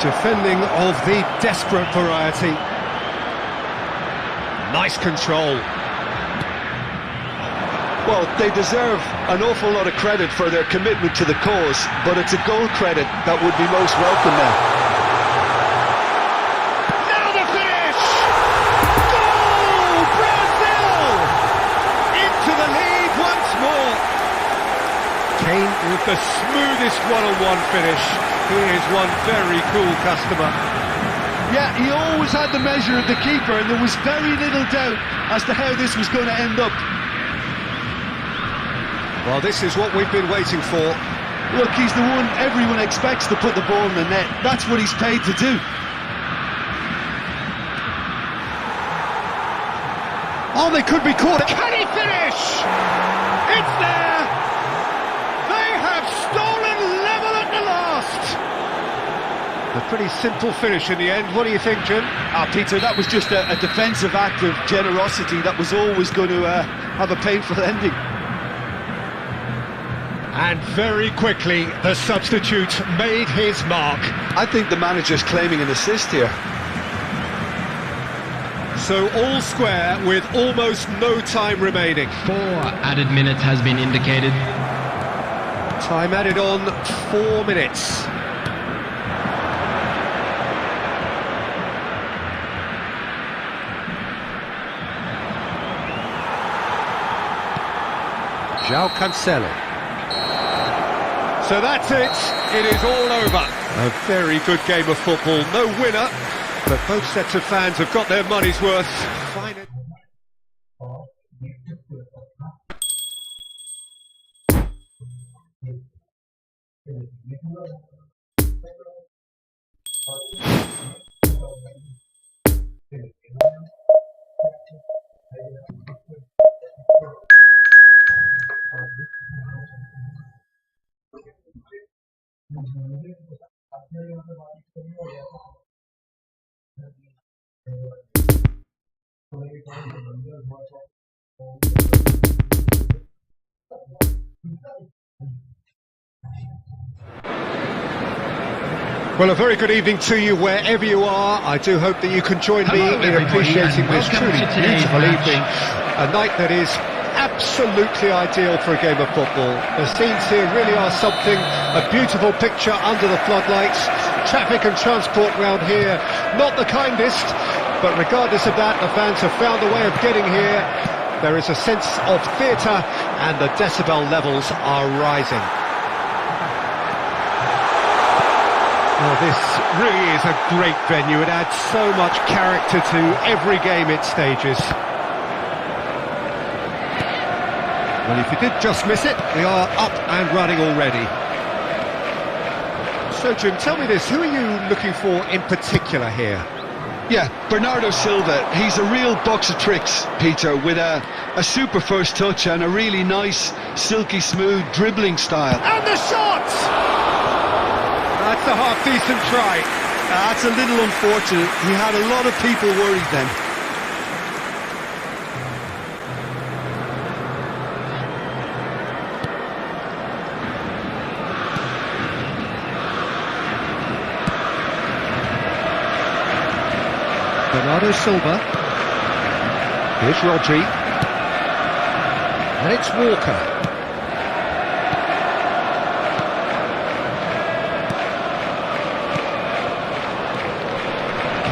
Defending of the desperate variety. Nice control. Well, they deserve an awful lot of credit for their commitment to the cause, but it's a goal credit that would be most welcome now. Now the finish! Goal! Brazil! Into the lead once more. Kane with the smoothest one-on-one finish. He is one very cool customer. Yeah, he always had the measure of the keeper, and there was very little doubt as to how this was going to end up. Well, this is what we've been waiting for. Look, he's the one everyone expects to put the ball in the net. That's what he's paid to do. Oh, they could be caught. Can he finish? It's there! They have stolen level at the last! A pretty simple finish in the end. What do you think, Jim? Peter, that was just a defensive act of generosity that was always going to have a painful ending. And very quickly, the substitute made his mark. I think the manager's claiming an assist here. So all square with almost no time remaining. 4 added minutes has been indicated. Time added on, 4 minutes. João Cancelo. So that's it. It is all over. A very good game of football. No winner, but both sets of fans have got their money's worth. Finally. Well, a very good evening to you wherever you are. I do hope that you can join me Hello, in everybody, appreciating and this welcome truly to today's beautiful match. evening. A night that is absolutely ideal for a game of football. The scenes here really are something, a beautiful picture under the floodlights. Traffic and transport round here, not the kindest, but regardless of that, the fans have found a way of getting here. There is a sense of theatre and the decibel levels are rising. Well, this really is a great venue. It adds so much character to every game it stages. Well, if you did just miss it, we are up and running already. So, Jim, tell me this, who are you looking for in particular here? Yeah, Bernardo Silva. He's a real box of tricks, Peter, with a super first touch and a really nice, silky smooth dribbling style. And the shot! That's a half-decent try. That's a little unfortunate. He had a lot of people worried then. Bernardo Silva. Here's Rodri. And it's Walker.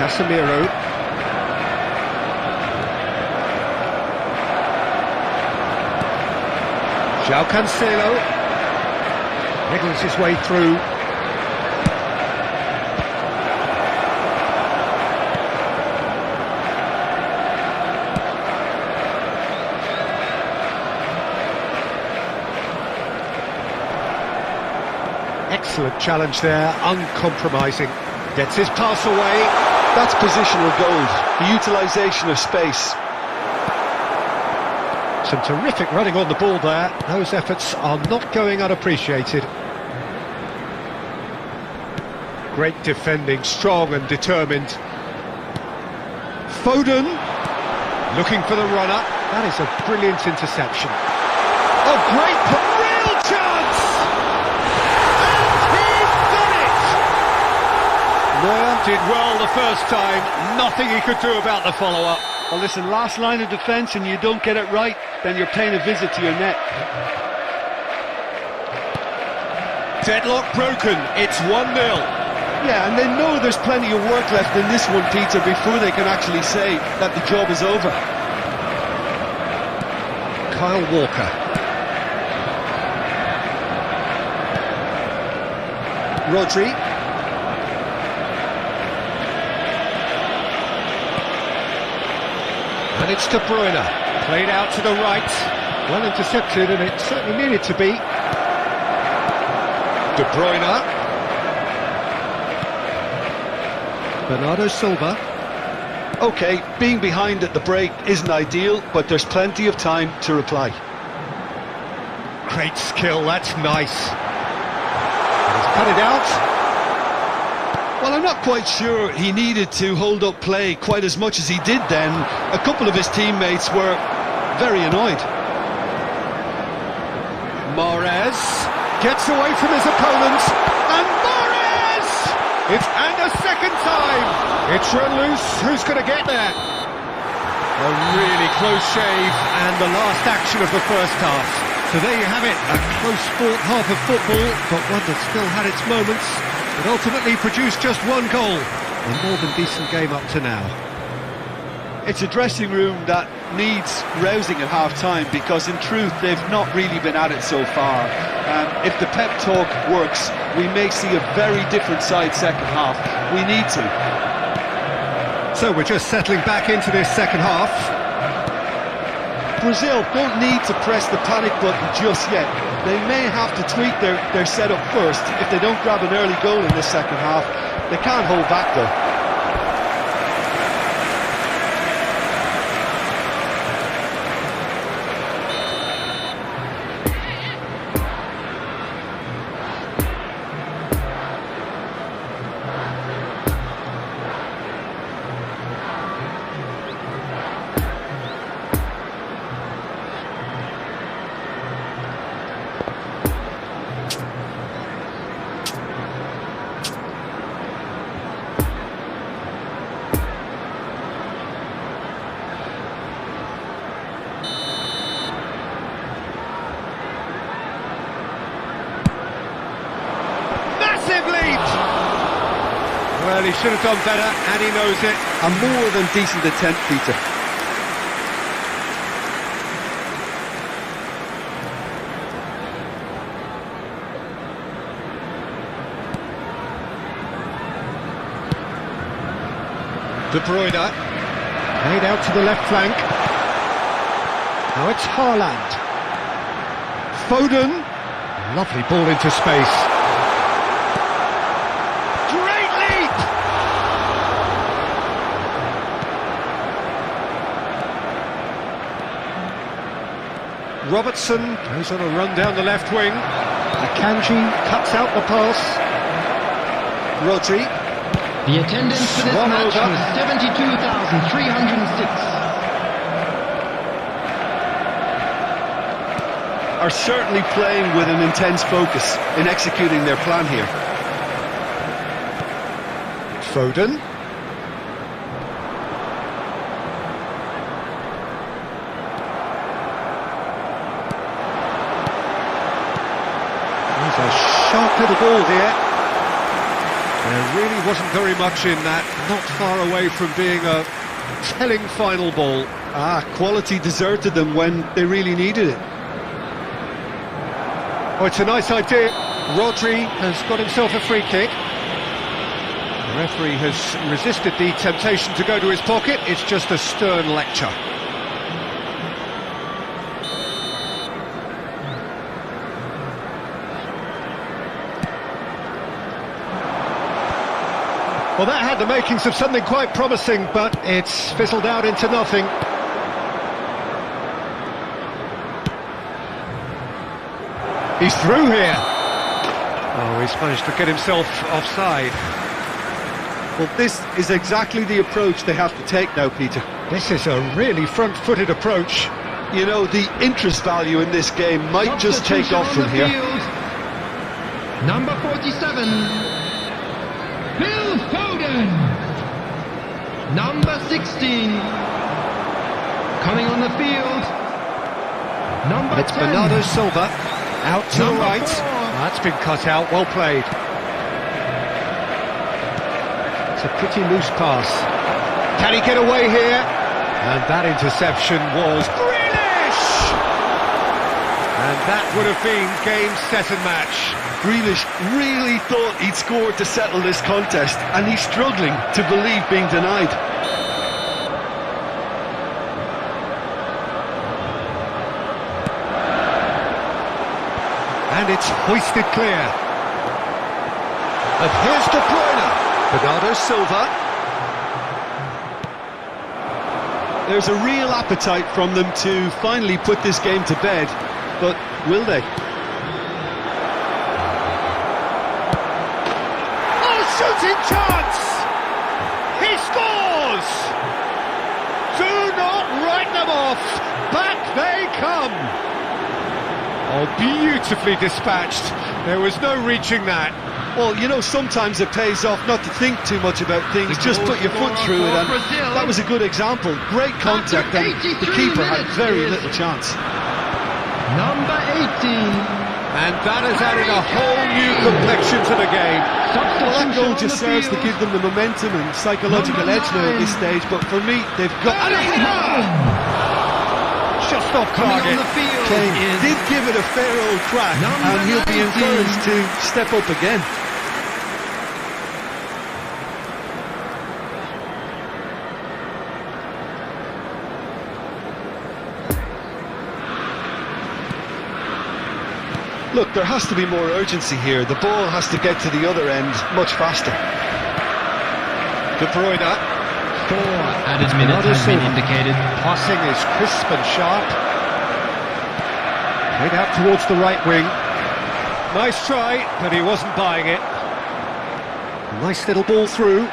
Casemiro. João Cancelo niggles his way through. Excellent challenge there, uncompromising. Gets his pass away. That's positional gold, the utilisation of space. Some terrific running on the ball there. Those efforts are not going unappreciated. Great defending, strong and determined. Foden, looking for the runner. That is a brilliant interception. Oh, great, real chance! And he's done it! Neuer did well the first time, nothing he could do about the follow-up. Well, listen, last line of defence and you don't get it right, then you're paying a visit to your net. Deadlock broken, it's 1-0. Yeah, and they know there's plenty of work left in this one, Peter, before they can actually say that the job is over. Kyle Walker. Rodri. And it's De Bruyne, played out to the right, well intercepted, and it certainly needed to be. De Bruyne. Bernardo Silva. OK, being behind at the break isn't ideal, but there's plenty of time to reply. Great skill, that's nice. And he's cut it out. Well, I'm not quite sure he needed to hold up play quite as much as he did then. A couple of his teammates were very annoyed. Mahrez gets away from his opponent, and Mahrez! And a second time! It's run loose, who's going to get there? A really close shave, and the last action of the first half. So there you have it, a close-fought half of football, but one that still had its moments. It ultimately produced just one goal. A more than decent game up to now. It's a dressing room that needs rousing at half-time, because in truth they've not really been at it so far. If the pep talk works, we may see a very different side second half. We need to. So we're just settling back into this second half. Brazil don't need to press the panic button just yet. They may have to tweak their setup first if they don't grab an early goal in the second half. They can't hold back though. Well, he should have done better, and he knows it. A more than decent attempt, Peter. De Bruyne, played out to the left flank. Now it's Haaland. Foden, lovely ball into space. Robertson goes on a run down the left wing. Akanji cuts out the pass. Rodri. The attendance for this match was 72,306. Are certainly playing with an intense focus in executing their plan here. Foden. A sharp little ball here. There really wasn't very much in that, not far away from being a telling final ball. Quality deserted them when they really needed it. Oh, it's a nice idea. Rodri has got himself a free kick. The referee has resisted the temptation to go to his pocket. It's just a stern lecture. Well, that had the makings of something quite promising, but it's fizzled out into nothing. He's through here. Oh, he's managed to get himself offside. Well, this is exactly the approach they have to take now, Peter. This is a really front-footed approach. You know, the interest value in this game might just take off from here. Field. Number 47, Phil Foden. Number 16, coming on the field. Number It's 10. Bernardo Silva, out to the Number right. 4. That's been cut out, well played. It's a pretty loose pass. Can he get away here? And that interception was Grealish! And that would have been game, set and match. Grealish really thought he'd scored to settle this contest, and he's struggling to believe being denied. And it's hoisted clear. And here's De Bruyne. Bernardo Silva. There's a real appetite from them to finally put this game to bed, but will they? Oh, shooting chance! He scores! Do not write them off. Back they come. Oh, beautifully dispatched. There was no reaching that. Well, you know, sometimes it pays off not to think too much about things, just put your foot through it, and that was a good example. Great contact, and the keeper had very little chance. Number 18. And that has added a whole new complexion to the game. Well, that goal just serves to give them the momentum and psychological edge now at this stage, but for me, they've got... Just off target. Kane did give it a fair old crack, and he'll be encouraged to step up again. Look, there has to be more urgency here. The ball has to get to the other end much faster. De Bruyne. 4 added minutes has been indicated. Passing is crisp and sharp. Played out towards the right wing. Nice try, but he wasn't buying it. Nice little ball through.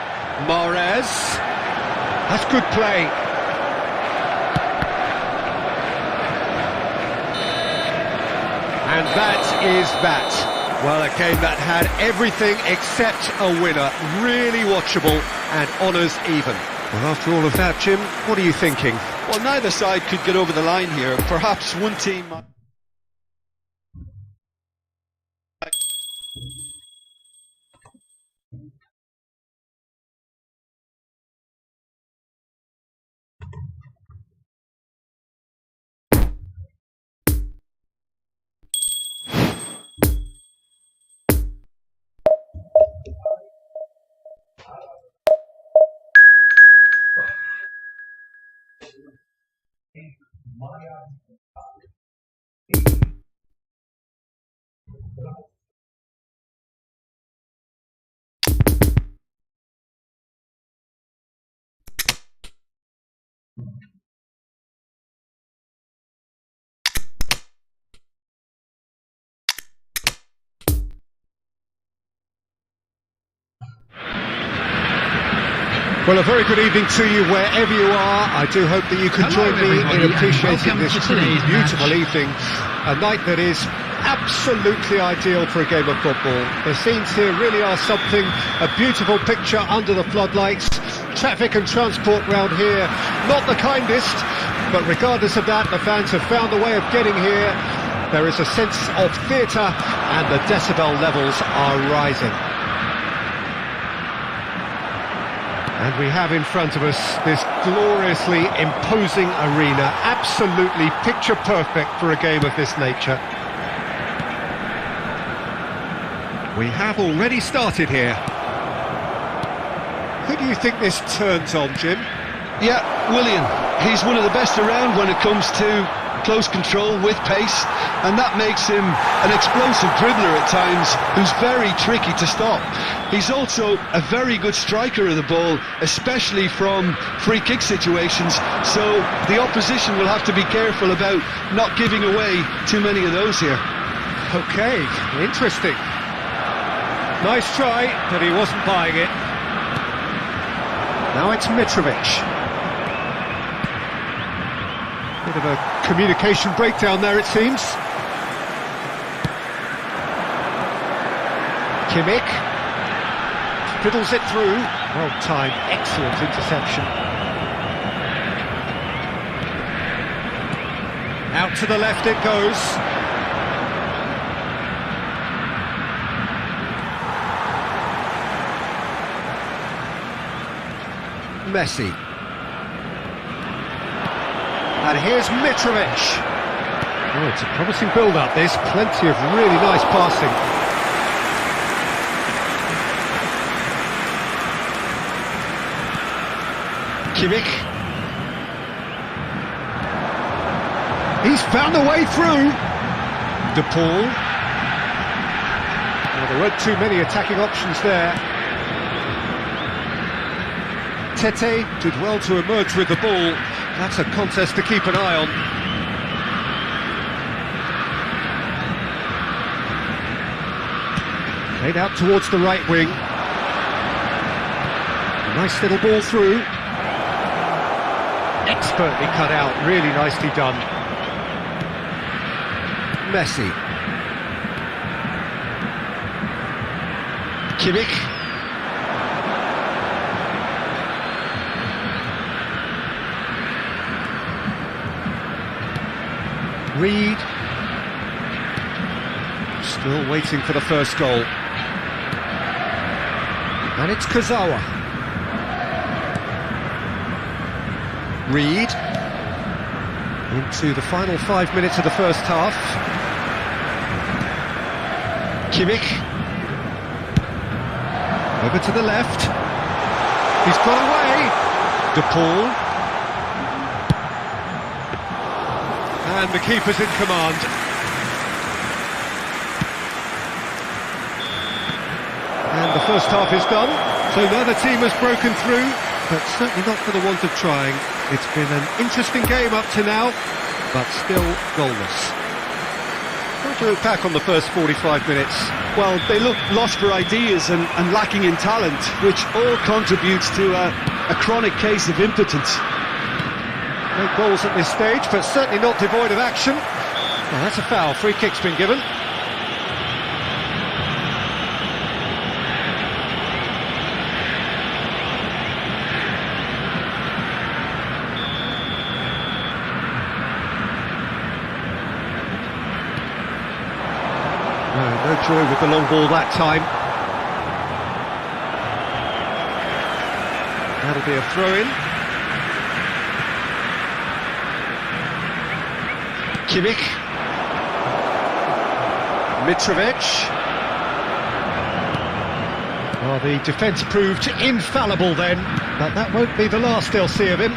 Mahrez. That's good play. And that is that. Well, a game that had everything except a winner. Really watchable and honours even. Well, after all of that, Jim, what are you thinking? Well, neither side could get over the line here. Perhaps one team... Well, a very good evening to you wherever you are. I do hope that you can join me in appreciating this truly beautiful evening. A night that is absolutely ideal for a game of football. The scenes here really are something, a beautiful picture under the floodlights. Traffic and transport round here, not the kindest, but regardless of that, the fans have found a way of getting here. There is a sense of theatre and the decibel levels are rising. And we have in front of us this gloriously imposing arena, absolutely picture perfect for a game of this nature. We have already started here. Who do you think this turns on, Jim? Yeah, Willian. He's one of the best around when it comes to close control with pace, and that makes him an explosive dribbler at times who's very tricky to stop. He's also a very good striker of the ball, especially from free kick situations, so the opposition will have to be careful about not giving away too many of those here. Okay, interesting. Nice try, but he wasn't buying it. Now it's Mitrovic. Bit of a communication breakdown there, it seems. Kimmich fiddles it through. Well timed, excellent interception. Out to the left it goes. Messi. And here's Mitrovic. Oh, it's a promising build-up, this. Plenty of really nice passing. Kimmich. He's found a way through. De Paul. Well, there weren't too many attacking options there. Tete did well to emerge with the ball. That's a contest to keep an eye on. Played out towards the right wing. Nice little ball through. Expertly cut out, really nicely done. Messi. Kimmich. Reed. Still waiting for the first goal. And it's Kurzawa. Reed. Into the final 5 minutes of the first half. Kimmich. Over to the left. He's got away. De Paul. And the keeper's in command. And the first half is done. So now the team has broken through, but certainly not for the want of trying. It's been an interesting game up to now, but still goalless. How do you look back on the first 45 minutes? Well, they look lost for ideas and lacking in talent, which all contributes to a chronic case of impotence. No goals at this stage, but certainly not devoid of action. Well, that's a foul. Free kick's been given. No joy with the long ball that time. That'll be a throw-in. Kimmich. Mitrovic. Well, the defence proved infallible then, but that won't be the last they'll see of him.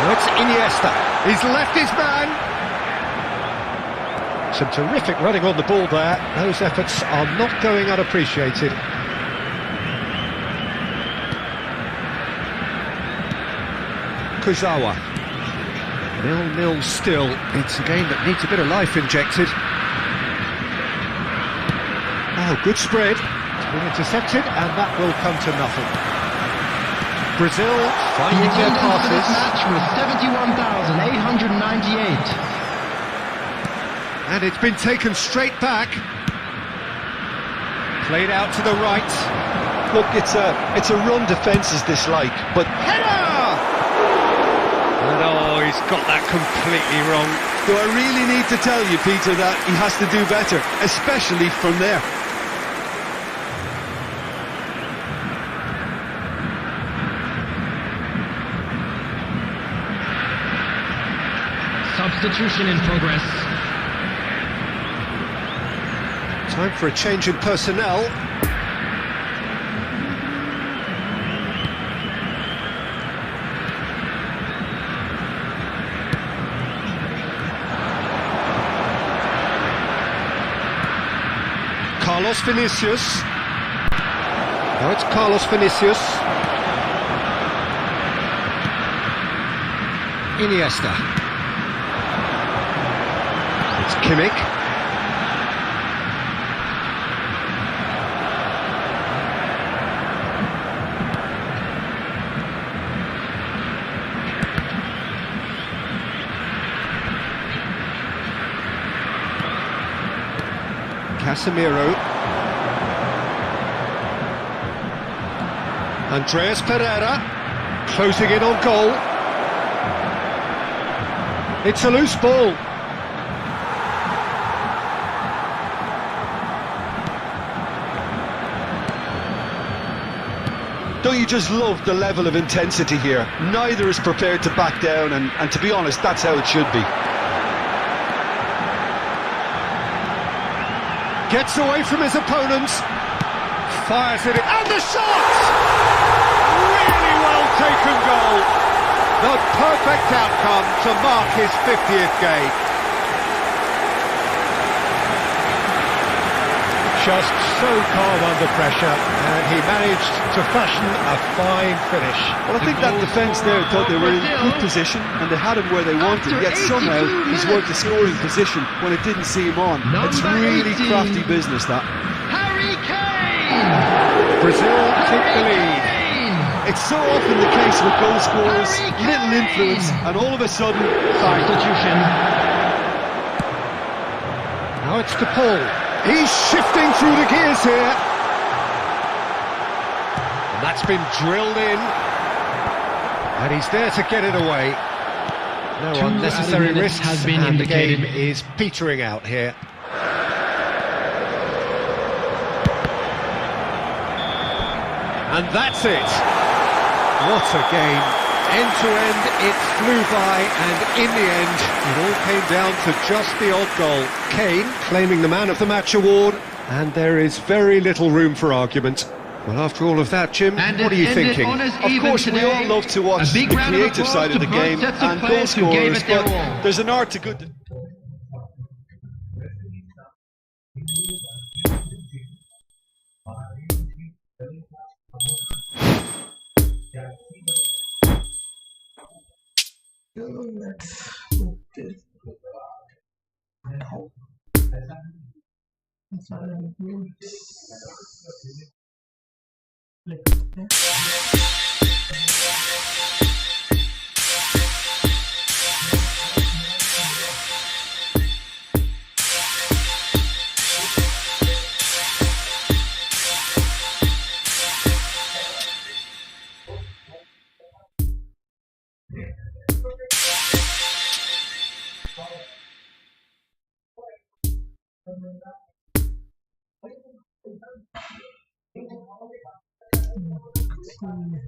Oh, it's Iniesta. He's left his man. Some terrific running on the ball there. Those efforts are not going unappreciated. Kurzawa. 0-0 still. It's a game that needs a bit of life injected. Oh, good spread. It's been intercepted, and that will come to nothing. Brazil finding their passes. This match was 71,898. And it's been taken straight back. Played out to the right. Look, it's a run defence is dislike, but Header! And oh, he's got that completely wrong. do I really need to tell you, Peter, that he has to do better, especially from there? Substitution in progress. Time for a change in personnel. Carlos Vinicius. Now it's Carlos Vinicius. Iniesta. It's Kimmich. Casemiro. Andreas Pereira closing in on goal. It's a loose ball. Don't you just love the level of intensity here? Neither is prepared to back down, and to be honest, that's how it should be. Gets away from his opponents, fires it in, and the shot! Really well taken goal. The perfect outcome to mark his 50th game. Just so calm under pressure, and he managed to fashion a fine finish. Well, I think that defence there thought they were in good position and they had him where they wanted, yet somehow he's worked the scoring position when it didn't see him on. It's really crafty business, that. Harry Kane! Brazil take the lead. It's so often the case with goal scorers, little influence, and all of a sudden, Substitution. Now it's to Paul. He's shifting through the gears here. And that's been drilled in. And he's there to get it away. No 2 unnecessary added minutes risks, has been and the indicated. game is petering out here. And that's it. What a game. End to end, it flew by, and in the end, it all came down to just the odd goal. Kane claiming the Man of the Match award, and there is very little room for argument. Well, after all of that, Jim, And what are you thinking? of course, we all love to watch the creative side of the game and goal scorers, but there's an art to good... Let's put this now. It's not any good.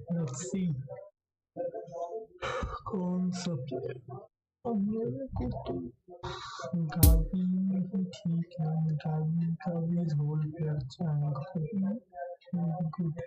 Let's see. कौन सा player अब मेरे को तो Gavi ही ठीक है Gavi का भी रोल पे अच्छा है गुड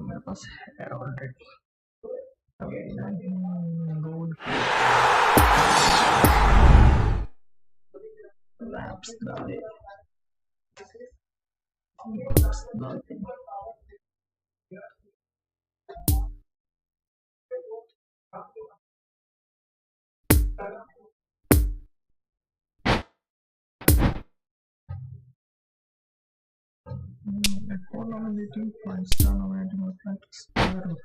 मेरे पास है already goal apps dale. Dale. F4 nominating, 5-star nominating, or practice player of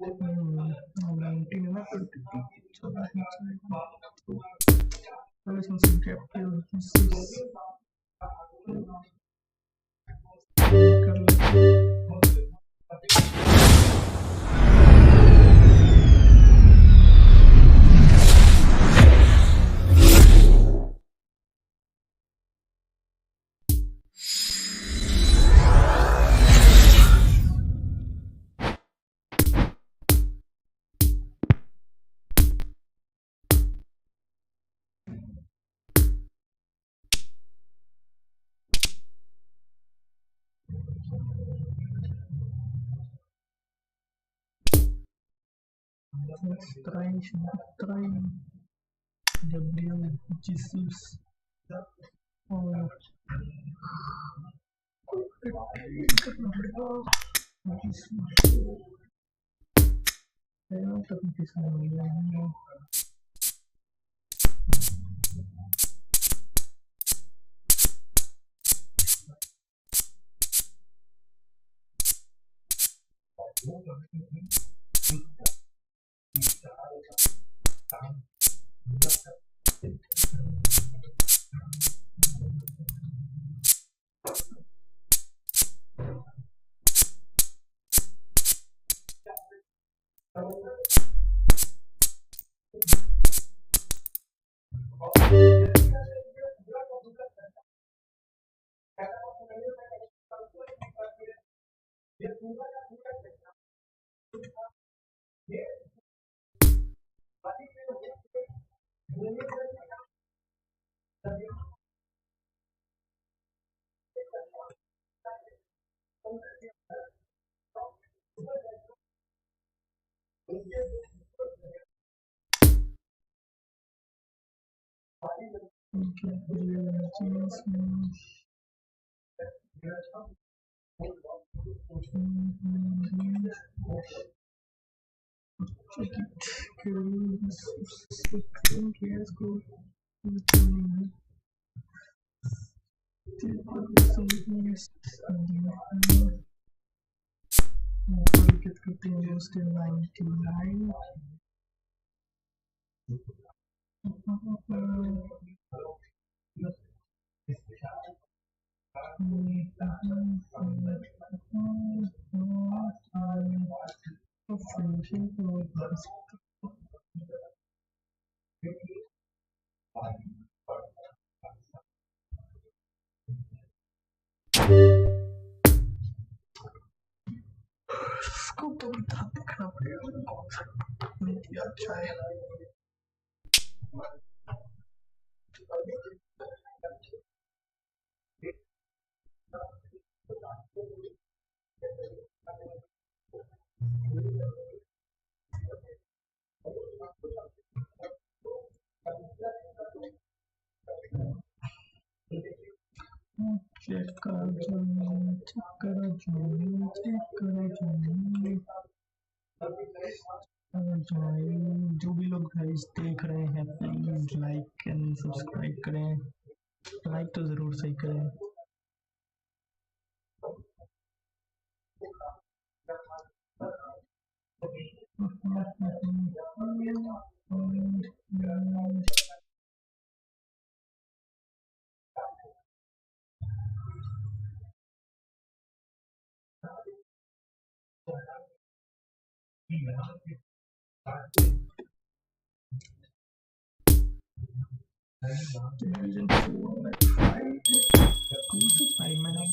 19 and 20. So that is some captive. Let's try W Jesus or check it. Continues till 99. इसको तो ध्यान रखना पड़ेगा कौन सा नीति अच्छा है चेक करो जो भी लोग गाइस देख रहे हैं प्लीज लाइक एंड सब्सक्राइब करें लाइक तो जरूर सही करें Division 4 like 5 2 to 5 minutes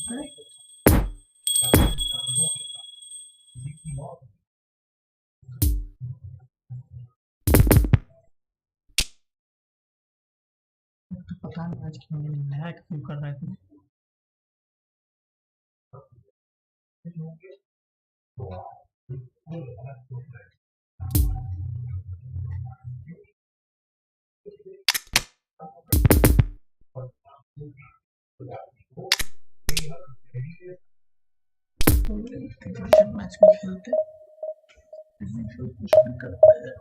तो पता नहीं आज क्यों लैग क्यों कर रहा है मैच भी खेलते फिर कुछ भी करते हैं।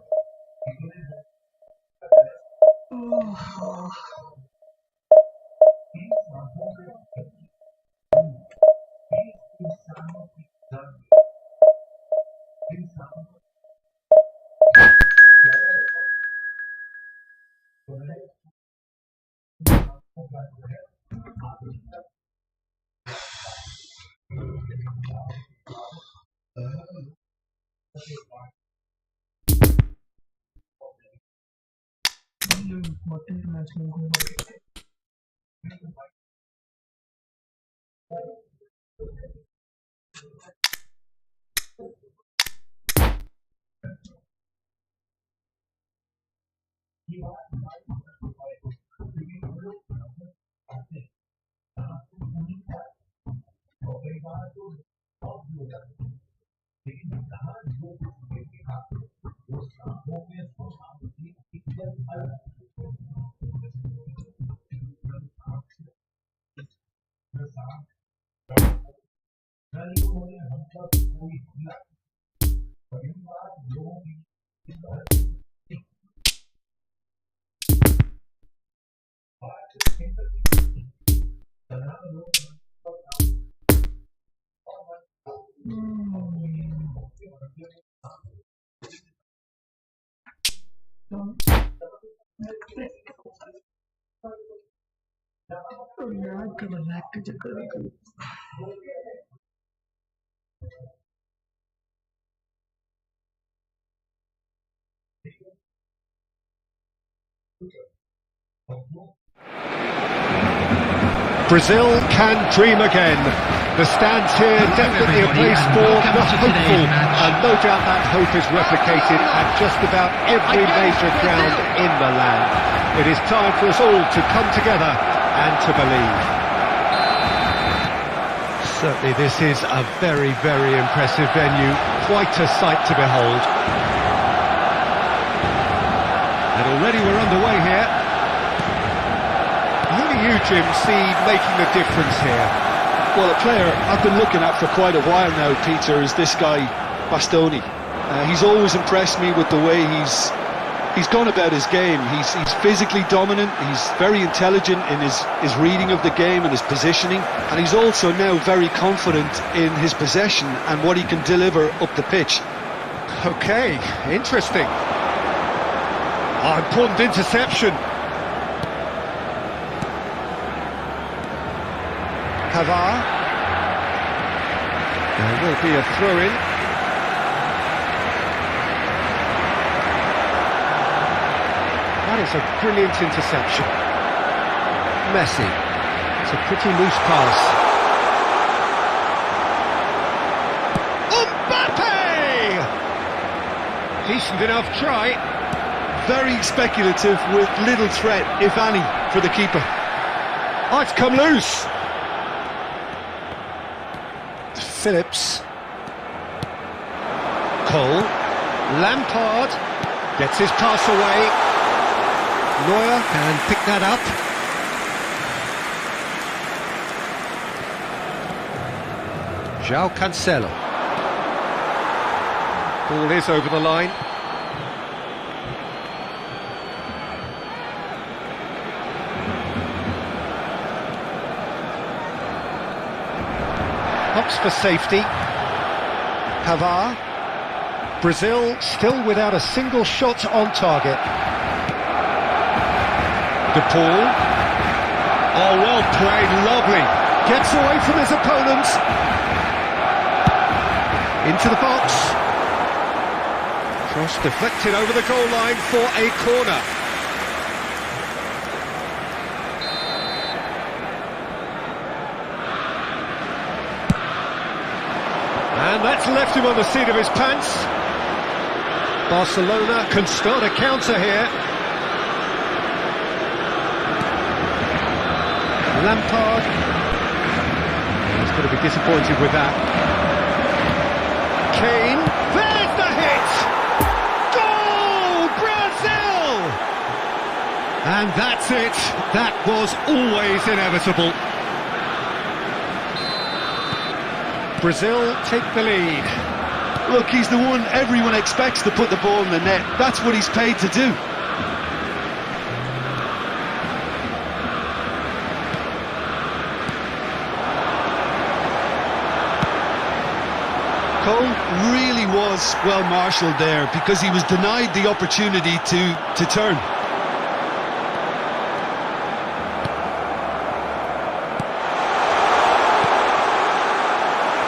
इम्पोर्टेंट मैच में लैग के चक्कर में Brazil can dream again. The stands here definitely a place for the hopeful, and no doubt that hope is replicated at just about every major ground in the land. It is time for us all to come together and to believe. Certainly this is a very, very impressive venue, quite a sight to behold. And already we're underway here. Who do you, Jim, see making the difference here? Well, a player I've been looking at for quite a while now, Peter, is this guy, Bastoni. He's always impressed me with the way he's gone about his game. He's physically dominant, he's very intelligent in his reading of the game and his positioning, and he's also now very confident in his possession and what he can deliver up the pitch. Okay, interesting. Important interception. Pavard. There will be a throw-in. That is a brilliant interception. Messi. It's a pretty loose pass. Mbappe! Decent enough try. Very speculative with little threat, if any, for the keeper. Oh, it's come loose. Phillips. Cole. Lampard gets his pass away. Neuer can pick that up. João Cancelo. Ball is over the line. Hops for safety. Pavard. Brazil still without a single shot on target. De Paul. Oh, well played, lovely. Gets away from his opponents. Into the box. Cross deflected over the goal line for a corner. And that's left him on the seat of his pants. Barcelona can start a counter here. Lampard. He's going to be disappointed with that. Kane. There's the hit! Goal! Brazil! And that's it. That was always inevitable. Brazil take the lead. Look, he's the one everyone expects to put the ball in the net. That's what he's paid to do. Cole really was well marshalled there because he was denied the opportunity to turn.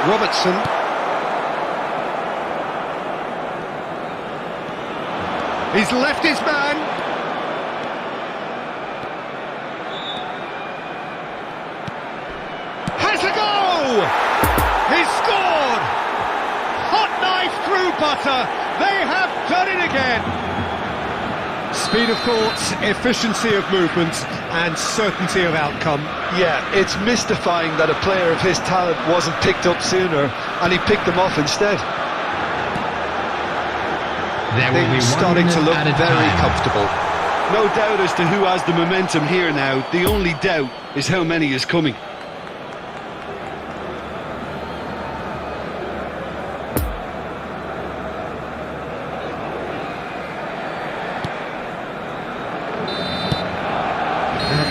Robertson. He's left his man. Has a goal! He's scored! Hot knife through butter. They have done it again. Speed of thought, efficiency of movement, and certainty of outcome. Yeah, it's mystifying that a player of his talent wasn't picked up sooner, and he picked them off instead. Things starting to look very comfortable. No doubt as to who has the momentum here now. The only doubt is how many is coming.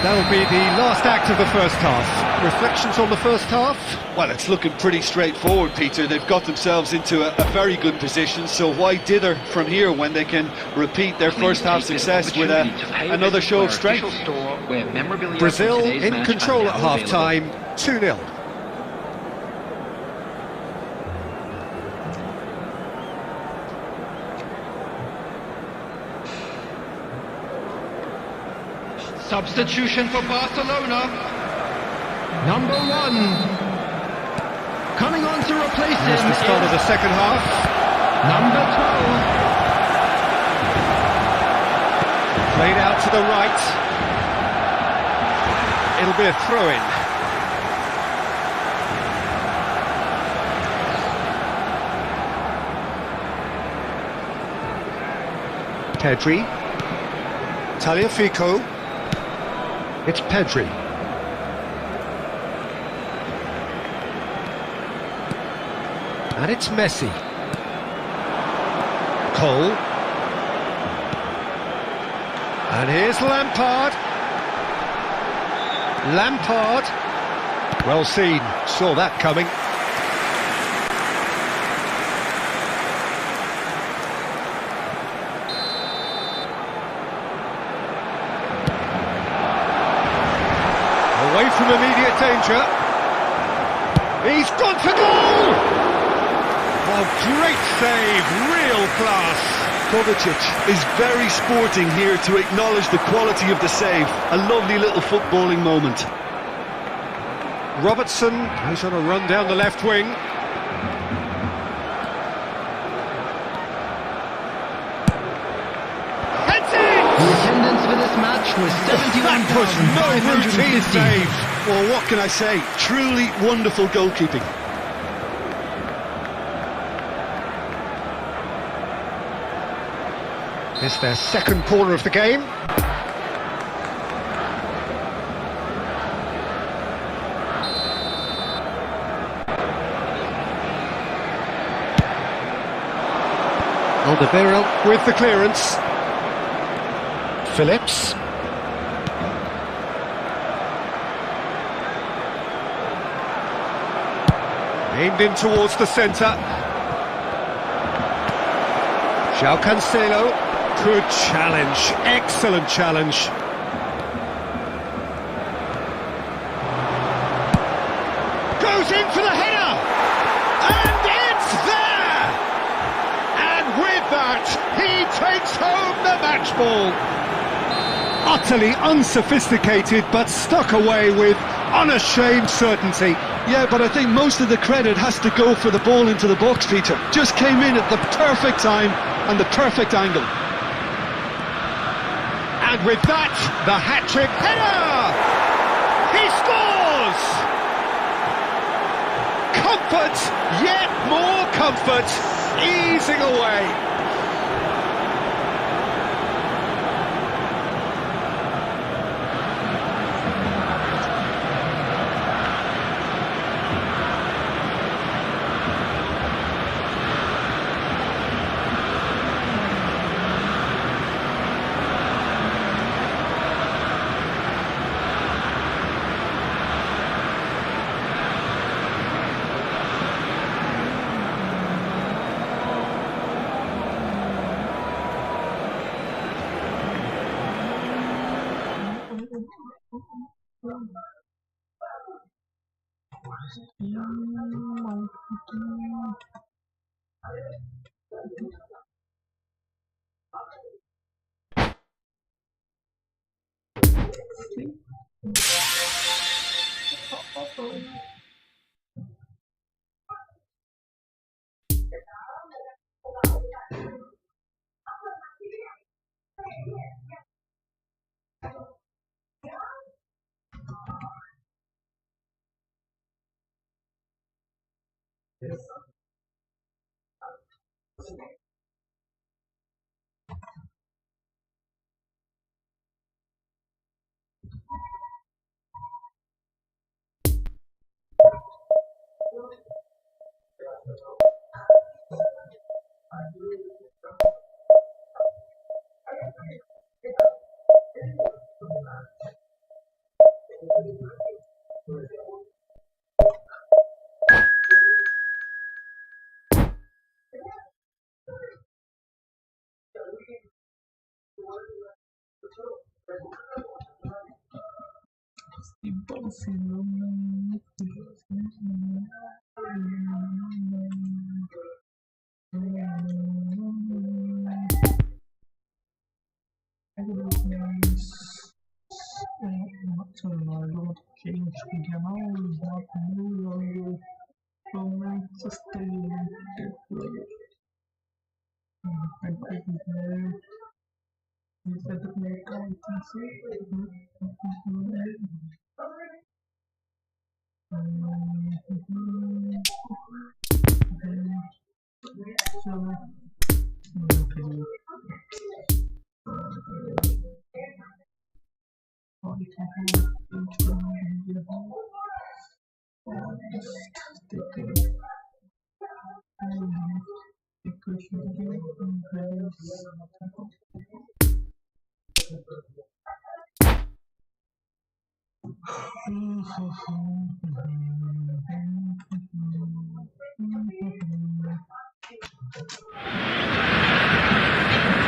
That'll be the last act of the first half. Reflections on the first half? Well, it's looking pretty straightforward, Peter. They've got themselves into a very good position, so why dither from here when they can repeat their first half success with another show of strength? Brazil in control at half-time, 2-0. Substitution for Barcelona. Number 1. Coming on to replace him. It's the start of the second half. Number 12. Played out to the right. It'll be a throw-in. Pedri. Tagliafico. It's Pedri. And it's Messi. Cole. And here's Lampard. Lampard. Well seen. Saw that coming. Away from immediate danger. He's gone for goal! Oh, great save, real class. Kovacic is very sporting here to acknowledge the quality of the save. A lovely little footballing moment. Robertson, he's on a run down the left wing. Heads in! The attendance for this match was That was no routine 71,550. save. Well, what can I say? Truly wonderful goalkeeping. It's their second corner of the game. Alderweireld with the clearance. Phillips. Aimed in towards the centre. João Cancelo. Good challenge. Excellent challenge. Goes in for the header. And it's there. And with that, he takes home the match ball. Utterly unsophisticated, but stuck away with unashamed certainty. Yeah, but I think most of the credit has to go for the ball into the box, Peter. Just came in at the perfect time and the perfect angle. And with that, the hat-trick header! He scores! Comfort, yet more comfort, easing away.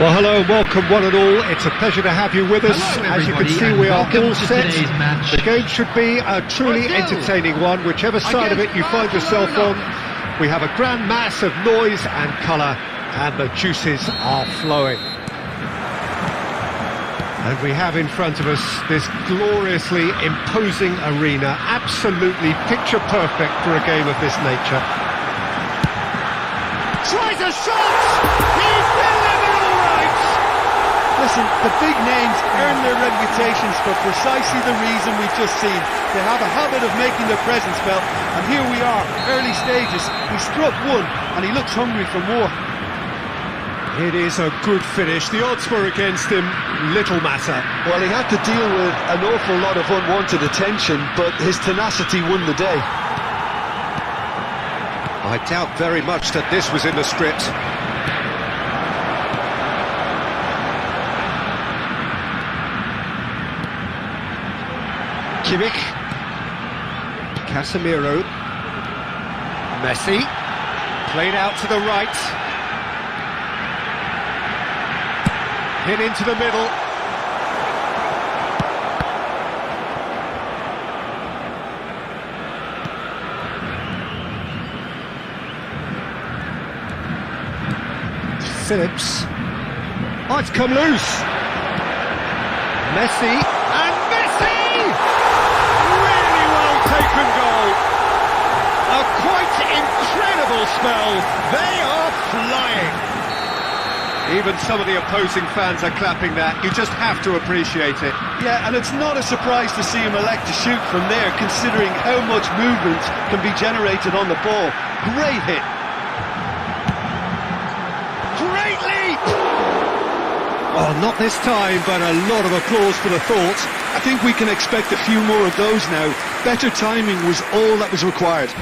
Well, hello and welcome one and all. It's a pleasure to have you with us. Hello, As you can everybody, see, and we are welcome all to set. today's match. The game should be a truly entertaining one, whichever side of it you find yourself on. We have a grand mass of noise and colour, and the juices are flowing. And we have in front of us this gloriously imposing arena, absolutely picture perfect for a game of this nature. Tries a shot! He's delivered all right! Listen, the big names earn their reputations for precisely the reason we've just seen. They have a habit of making their presence felt, and here we are, early stages. He struck one, and he looks hungry for more. It is a good finish. The odds were against him, little matter. Well, he had to deal with an awful lot of unwanted attention, but his tenacity won the day. I doubt very much that this was in the script. Kimmich, Casemiro, Messi, played out to the right, hit into the middle. Phillips, oh, it's come loose. Messi, and Messi! Really well taken goal. A quite incredible spell. They are flying. Even some of the opposing fans are clapping that. You just have to appreciate it. Yeah, and it's not a surprise to see him elect to shoot from there, considering how much movement can be generated on the ball. Great hit. Great leap! Oh, not this time, but a lot of applause for the thought. I think we can expect a few more of those now. Better timing was all that was required.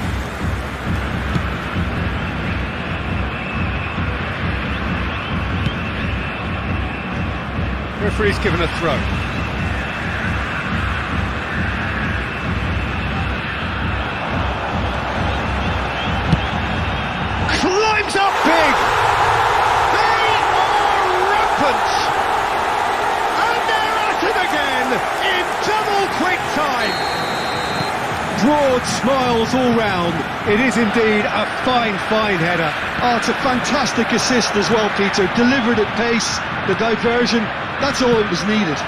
Referee's given a throw. Climbs up big! They are rampant! And they're at it again in double quick time! broad smiles all round. It is indeed a fine, fine header. Oh, it's a fantastic assist as well, Peter. Delivered at pace, the diversion, that's all that was needed.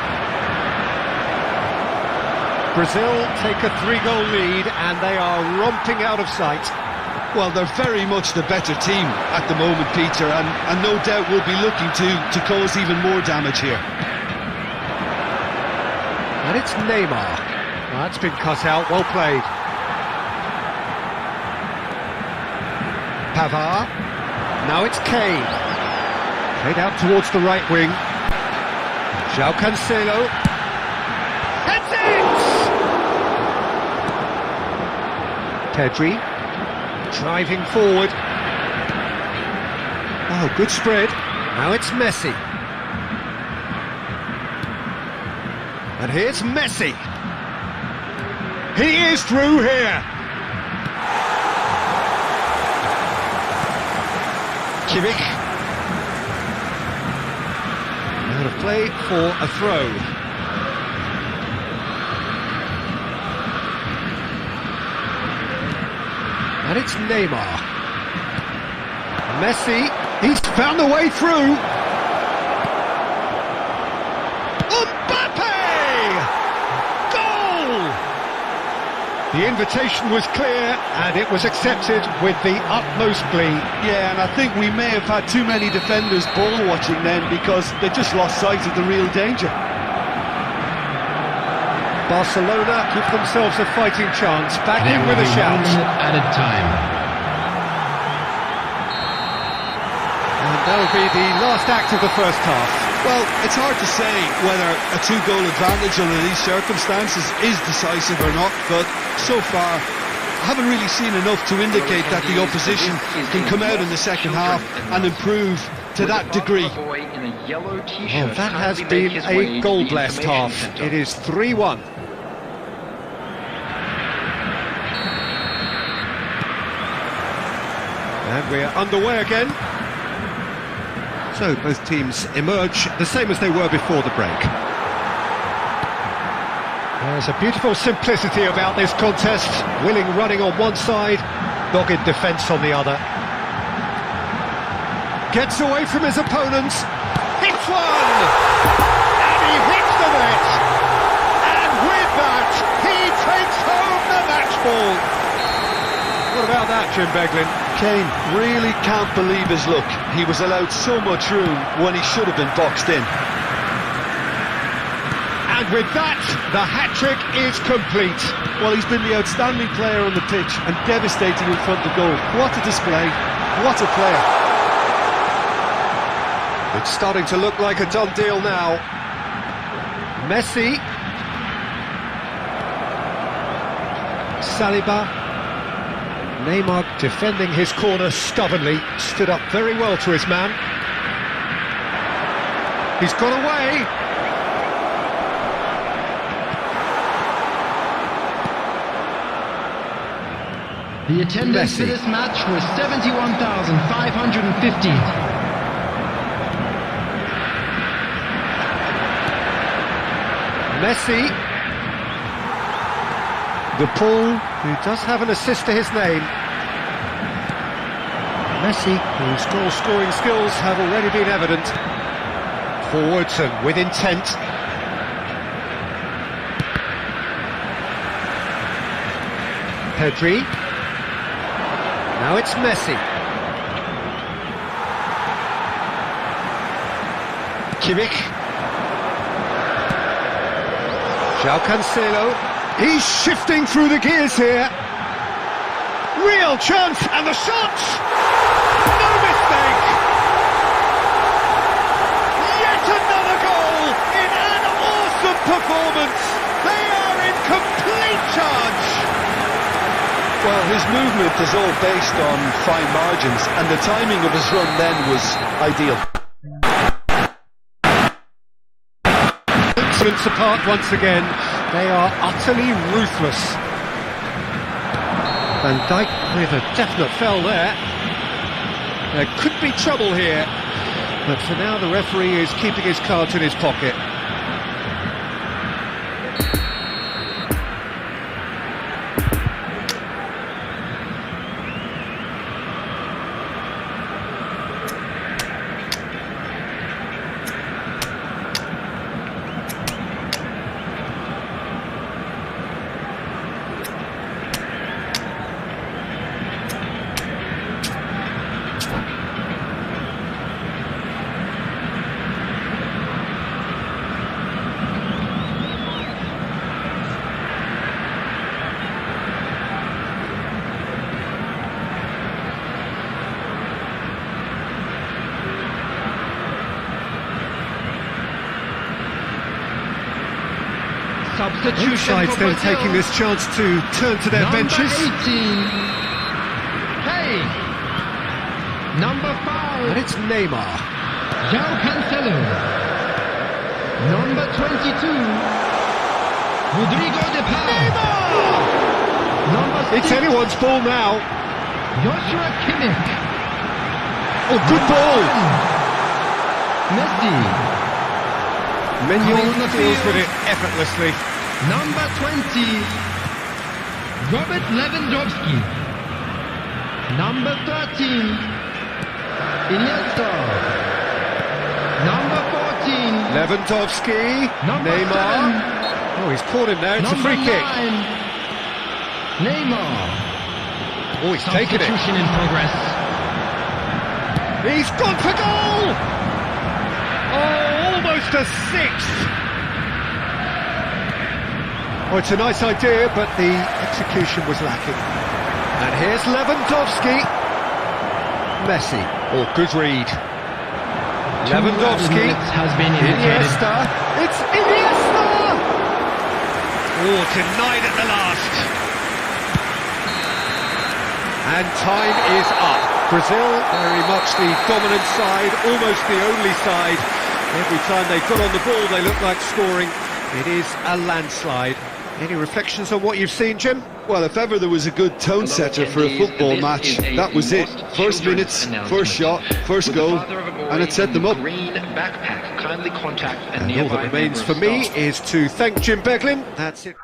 Brazil take a 3-goal lead and they are romping out of sight. Well, they're very much the better team at the moment, Peter, and no doubt will be looking to cause even more damage here. And it's Neymar. That's been cut out, well played. Pavard. Now it's Kane. Played out towards the right wing. João Cancelo. Heads it! Pedri. Driving forward. Oh, good spread. Now it's Messi. And here's Messi. He is through here. Kimmich. Out of play for a throw. And it's Neymar. Messi, he's found a way through. The invitation was clear and it was accepted with the utmost glee. Yeah, and I think we may have had too many defenders ball watching then because they just lost sight of the real danger. Barcelona give themselves a fighting chance, back in with a shout. 1 minute added time. And that'll be the last act of the first half. Well, it's hard to say whether a 2-goal advantage under these circumstances is decisive or not, but so far I haven't really seen enough to indicate that the opposition can come out in the second half and improve to that degree. Well, that has been a goal-blessed half. It is 3-1. And we're underway again. So both teams emerge the same as they were before the break. There's a beautiful simplicity about this contest. Willing running on one side, dogged defence on the other. Gets away from his opponents. Hits one! And he hits the net! And with that, he takes home the match ball! What about that, Jim Beglin? Kane really can't believe his luck. He was allowed so much room when he should have been boxed in. And with that, the hat-trick is complete. Well, he's been the outstanding player on the pitch and devastating in front of goal. What a display, what a player. It's starting to look like a done deal now. Messi. Saliba. Neymar defending his corner stubbornly, stood up very well to his man. He's got away. The attendance for this match was 71,550. Messi. The pull, who does have an assist to his name. Messi, whose goal-scoring skills have already been evident. Forwards and with intent. Pedri. Now it's Messi. Kimmich. João Cancelo. He's shifting through the gears here. Real chance, and the shot! No mistake! Yet another goal in an awesome performance! They are in complete charge! Well, his movement is all based on fine margins, and the timing of his run then was ideal. Excellence apart once again. They are utterly ruthless. Van Dijk with a definite foul there. There could be trouble here, but for now the referee is keeping his cards in his pocket. Substitution Both sides for then Brazil. taking this chance to turn to their Number benches. 18. Hey. Number 5. And it's Neymar. João Cancelo. Number 22. Rodrigo de Paul. Number 6. It's anyone's ball now. Joshua Kimmich. Oh, good ball. Messi. Mignon Coming on the deals field. with it effortlessly. Number 20. Robert Lewandowski. Number 13. Iniesta. Number 14. Lewandowski. Number Neymar. 7. Oh, he's caught him there. It's a Number free kick. 9. Neymar. Oh, he's taken it. Substitution in progress. He's gone for goal! Oh, almost a sixth. Oh, it's a nice idea, but the execution was lacking. And here's Lewandowski. Messi. Oh, good read. Lewandowski. Has been indicated. Iniesta. It's Iniesta! Oh, denied at the last. And time is up. Brazil, very much the dominant side, almost the only side. Every time they got on the ball, they look like scoring. It is a landslide. Any reflections on what you've seen, Jim? Well, if ever there was a good tone setter for a football match, that was it. First minutes, first shot, first goal, and it set them up. Green backpack. Kindly contact a And all nearby that remains member for of me staff. is to thank Jim Beglin. That's it.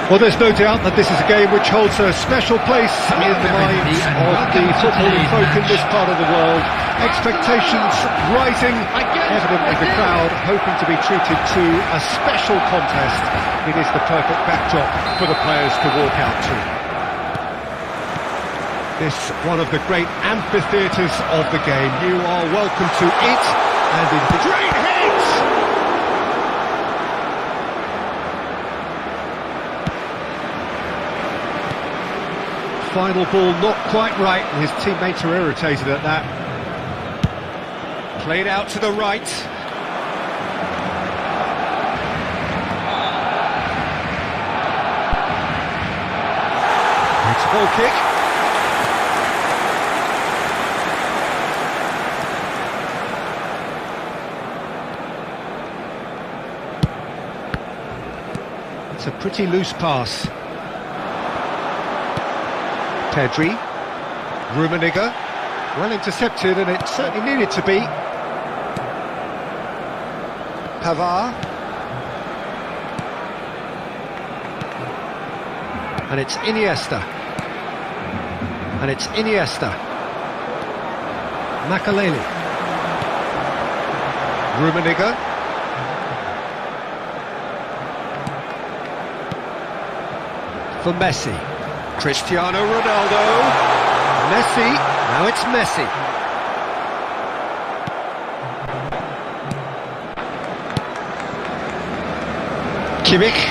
Well, there's no doubt that this is a game which holds a special place in the minds of the footballing folk in this part of the world. Expectations rising, evidently the crowd hoping to be treated to a special contest. It is the perfect backdrop for the players to walk out to. This one of the great amphitheatres of the game. You are welcome to it, and in the great hits! Final ball not quite right, and his teammates are irritated at that. Played out to the right. It's a ball kick. It's a pretty loose pass. Pedri, Rummenigge, well intercepted, and it certainly needed to be. Pavard, and it's Iniesta, Makaleli, Rummenigge, for Messi. Cristiano Ronaldo, Messi, now it's Messi. Kimmich.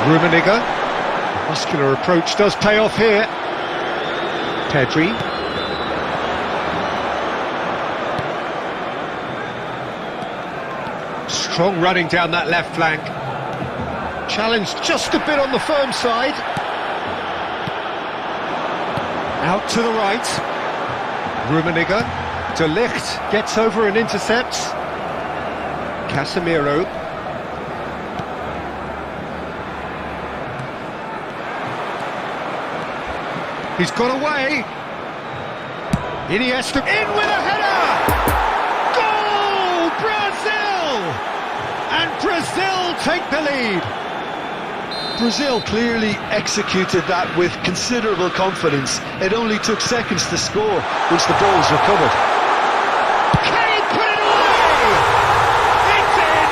Rummenigge. Muscular approach does pay off here. Pedri. Strong running down that left flank. Challenged just a bit on the firm side. Out to the right. Rummenigge. De Ligt gets over and intercepts. Casemiro. He's got away. Iniesta in with a header! Goal! Brazil! And Brazil take the lead. Brazil clearly executed that with considerable confidence. It only took seconds to score once the ball was recovered. Can he put it away? It's in!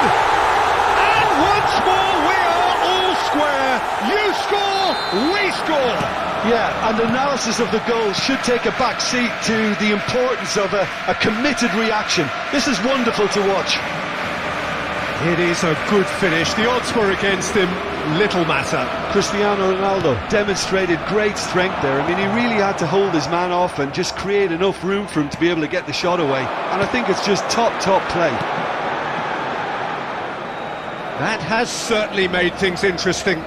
And once more we are all square. You score, we score. Yeah, and analysis of the goal should take a back seat to the importance of a committed reaction. This is wonderful to watch. It is a good finish. The odds were against him. Little matter. Cristiano Ronaldo demonstrated great strength there. I mean, he really had to hold his man off and just create enough room for him to be able to get the shot away. And I think it's just top play. That has certainly made things interesting.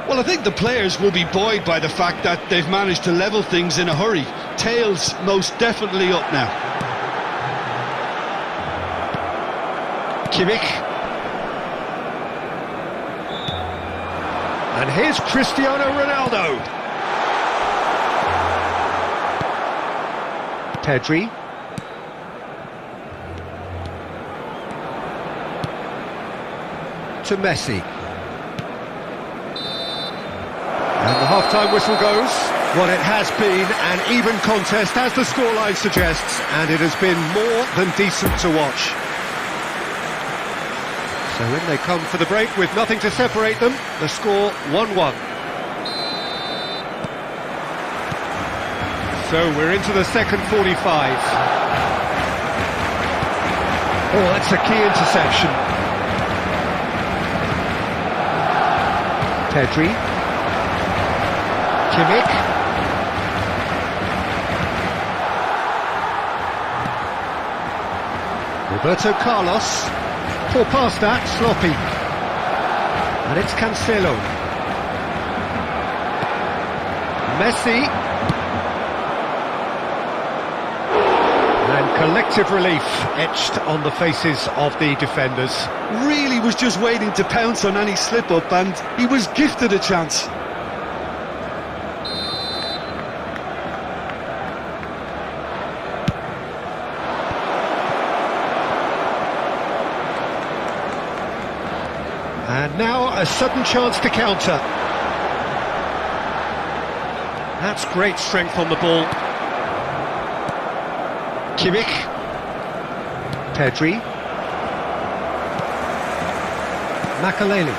Well, I think the players will be buoyed by the fact that they've managed to level things in a hurry. Tails most definitely up now. Kimmich. And here's Cristiano Ronaldo. Pedri. To Messi. And the half-time whistle goes. Well, it has been an even contest, as the scoreline suggests, and it has been more than decent to watch. So in they come for the break with nothing to separate them. The score 1-1. So we're into the second 45. Oh, that's a key interception. Pedri. Kimmich. Roberto Carlos. Poor pass that, sloppy. And it's Cancelo. Messi. And collective relief etched on the faces of the defenders. Really was just waiting to pounce on any slip-up, and he was gifted a chance. Now a sudden chance to counter. That's great strength on the ball. Kimmich. Pedri. Makaleli.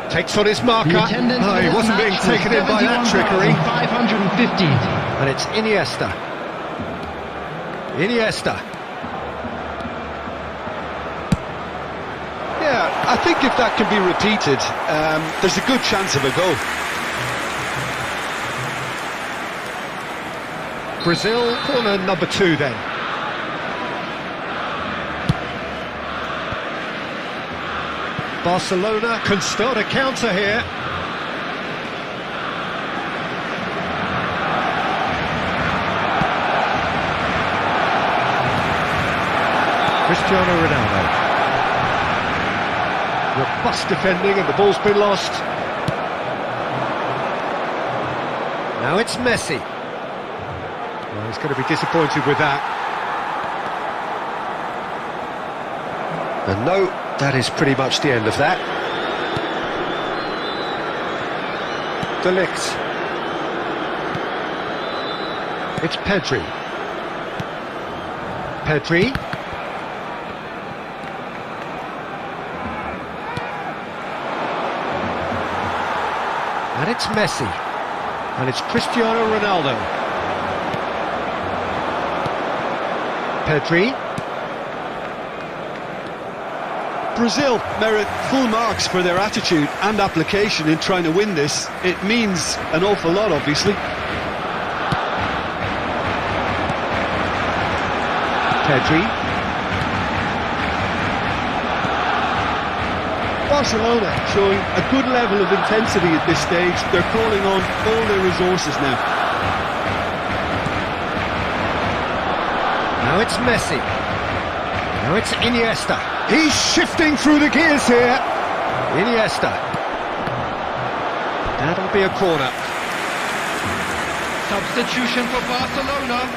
Takes on his marker. The attendance Oh, for he this wasn't being match taken was in by that trickery. 550. And it's Iniesta. Iniesta. Yeah, I think if that can be repeated, there's a good chance of a goal. Brazil, corner number 2 then. Barcelona can start a counter here. Cristiano Ronaldo. Robust defending and the ball's been lost. Now it's Messi. Well, he's going to be disappointed with that. And no, that is pretty much the end of that. De Ligt. It's Pedri. Pedri. And it's Messi. And it's Cristiano Ronaldo. Pedri. Brazil merit full marks for their attitude and application in trying to win this. It means an awful lot, obviously. Pedri. Barcelona showing a good level of intensity at this stage. They're calling on all their resources now. Now it's Messi. Now it's Iniesta. He's shifting through the gears here. Iniesta. That'll be a corner. Substitution for Barcelona.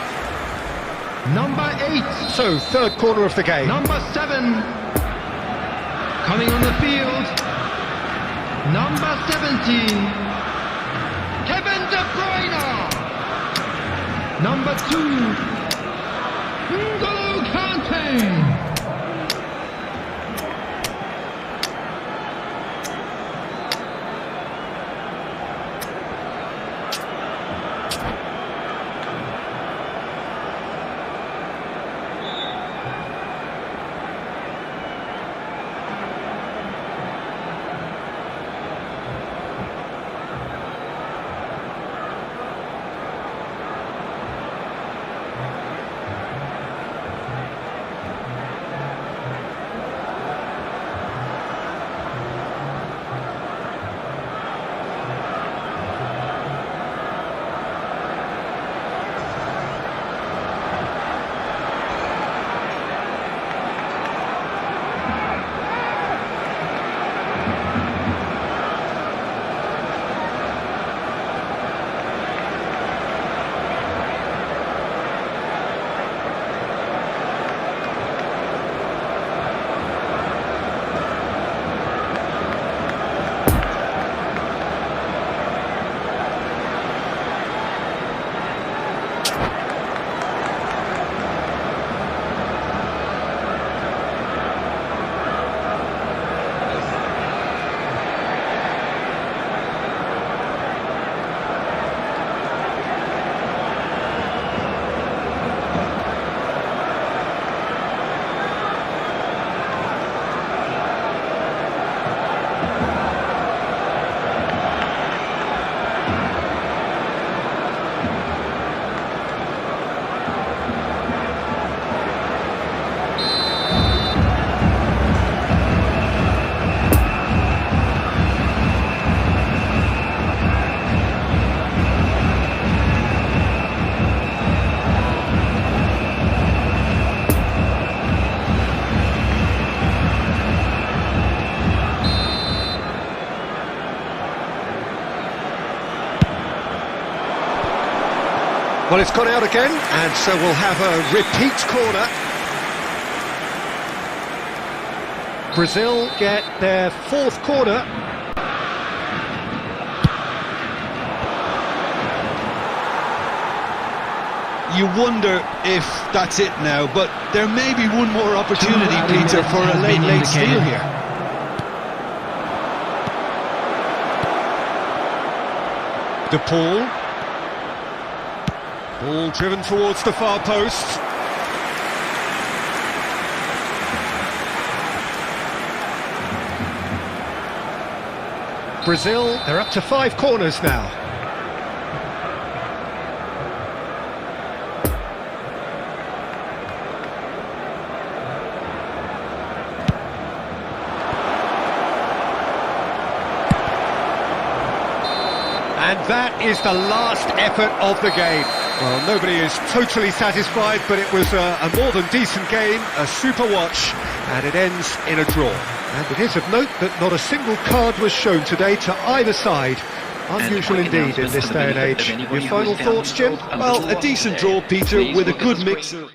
Number 8. So, third corner of the game. Number 7. Coming on the field. Number 17. Kevin De Bruyne. Number 2. N'Golo Kante. Well, it's gone out again, and so we'll have a repeat corner. Brazil get their fourth corner. You wonder if that's it now, but there may be one more opportunity, Peter, for a late steal here. De Paul. Ball driven towards the far post. Brazil, they're up to 5 corners now. And that is the last effort of the game. Well, nobody is totally satisfied, but it was a more than decent game, a super watch, and it ends in a draw. And it is of note that not a single card was shown today to either side. Unusual indeed in this day and age. Your final thoughts, Jim? Well, a decent draw, Peter, with a good mix of...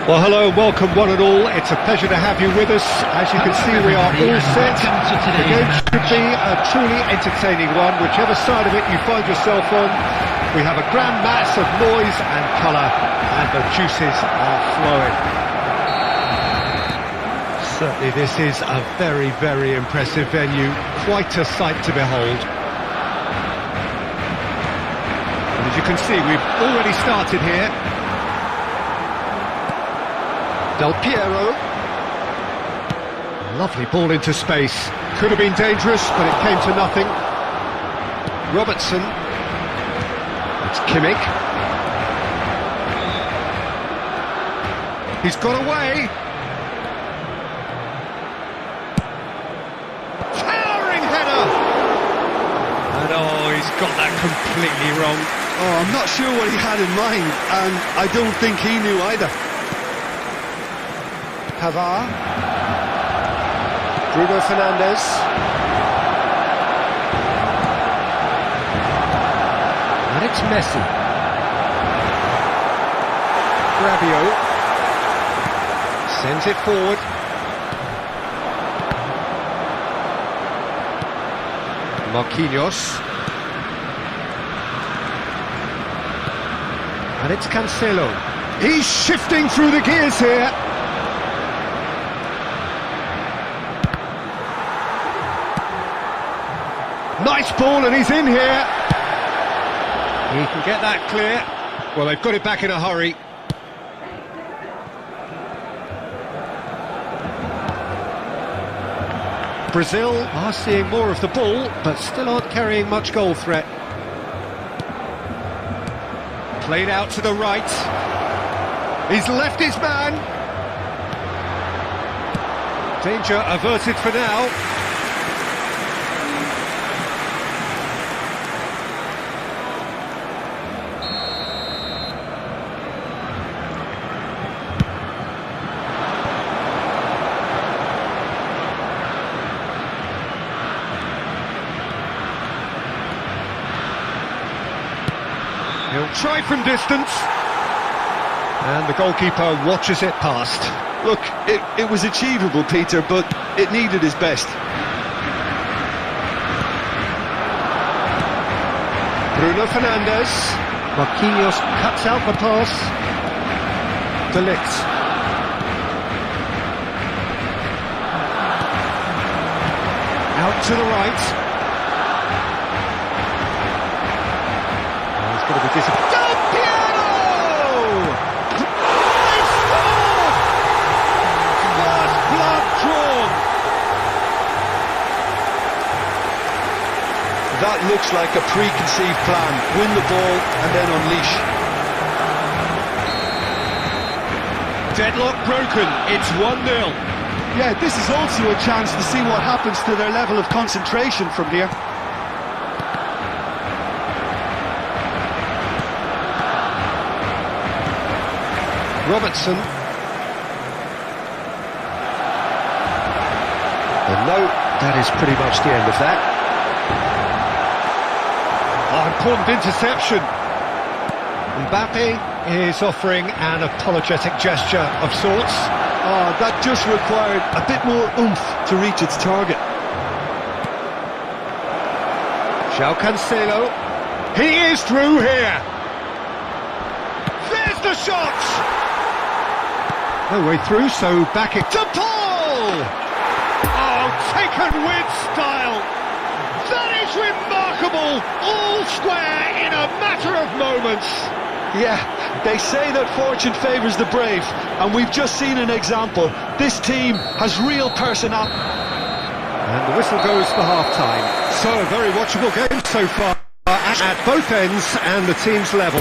Well, hello and welcome one and all. It's a pleasure to have you with us. As you can see, we are all set. The game should be a truly entertaining one, whichever side of it you find yourself on. We have a grand mass of noise and colour, and the juices are flowing. Certainly this is a very, very impressive venue. Quite a sight to behold. And as you can see, we've already started here. Del Piero. Lovely ball into space. Could have been dangerous, but it came to nothing. Robertson. It's Kimmich. He's got away. Towering header. And oh, he's got that completely wrong. Oh, I'm not sure what he had in mind, and I don't think he knew either. Pavard, Bruno Fernandes, and it's Messi. Rabiot sends it forward. Marquinhos, and it's Cancelo. He's shifting through the gears here. Nice ball, and he's in here. He can get that clear. Well, they've got it back in a hurry. Brazil are seeing more of the ball, but still aren't carrying much goal threat. Played out to the right. He's left his man. Danger averted for now. He'll try from distance. And the goalkeeper watches it past. Look, it was achievable, Peter, but it needed his best. Bruno Fernandes. Marquinhos cuts out the pass. De Ligt. Out to the right. Oh, he's going to be disappointed. Del Piero! They've scored! First blood drawn. That looks like a preconceived plan. Win the ball and then unleash. Deadlock broken. It's 1-0. Yeah, this is also a chance to see what happens to their level of concentration from here. Robertson. And no, that is pretty much the end of that. Oh, important interception. Mbappe is offering an apologetic gesture of sorts. Oh, that just required a bit more oomph to reach its target. João Cancelo. He is through here. There's the shot. No way through, so back it to Paul. Oh, taken with style. That is remarkable. All square in a matter of moments. Yeah, they say that fortune favours the brave, and we've just seen an example. This team has real personality. And the whistle goes for half-time. So, a very watchable game so far at both ends and the team's level.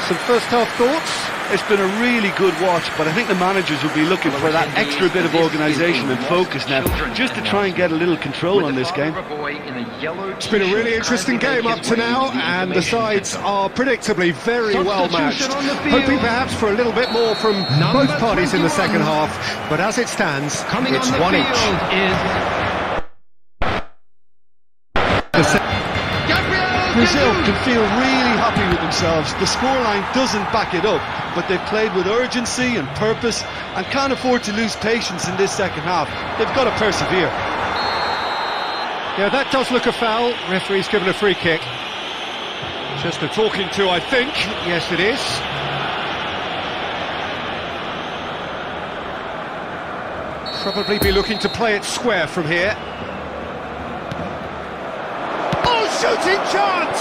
Some first-half thoughts? It's been a really good watch, but I think the managers will be looking for that extra bit of organisation and focus now, just to try and get a little control on this game. It's been a really interesting game up to now, and the sides are predictably very well matched. Hoping perhaps for a little bit more from both parties in the second half, but as it stands, it's one each. Brazil can feel really happy with themselves. The scoreline doesn't back it up, but they've played with urgency and purpose and can't afford to lose patience in this second half. They've got to persevere. Yeah, that does look a foul. Referee's given a free kick. Just a talking to, I think. Yes, it is. Probably be looking to play it square from here. Shooting chance!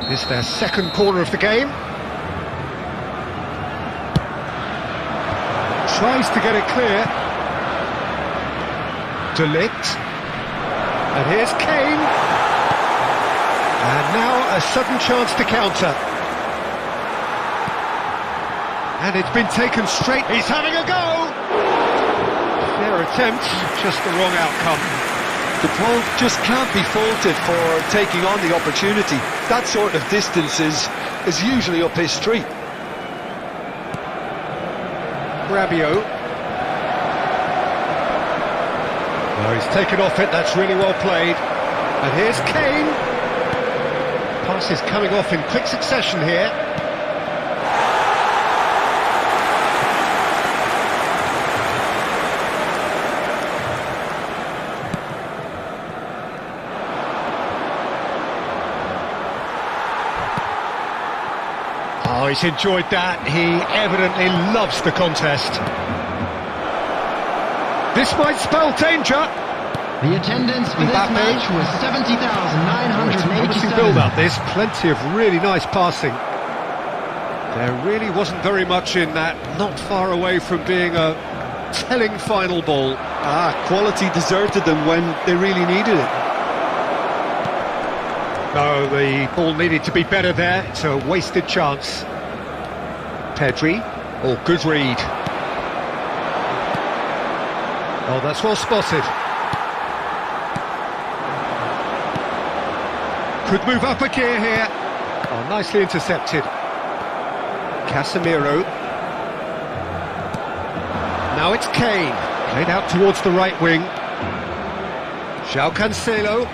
This is their second corner of the game. Tries to get it clear. De Ligt. And here's Kane. And now a sudden chance to counter. And it's been taken straight. He's having a go! Fair attempt, just the wrong outcome. The ball just can't be faulted for taking on the opportunity. That sort of distance is usually up his street. Rabiot. Oh, he's taken off it, that's really well played. And here's Kane. Pass is coming off in quick succession here. Oh, he's enjoyed that. He evidently loves the contest. This might spell danger. The attendance for this match was 70,987. Build-up. There's plenty of really nice passing. There really wasn't very much in that. Not far away from being a telling final ball. Quality deserted them when they really needed it. No, the ball needed to be better there. It's a wasted chance. Pedri. Oh, good read. Oh, that's well spotted. Could move up a gear here. Oh, nicely intercepted. Casemiro. Now it's Kane, played out towards the right wing. João Cancelo.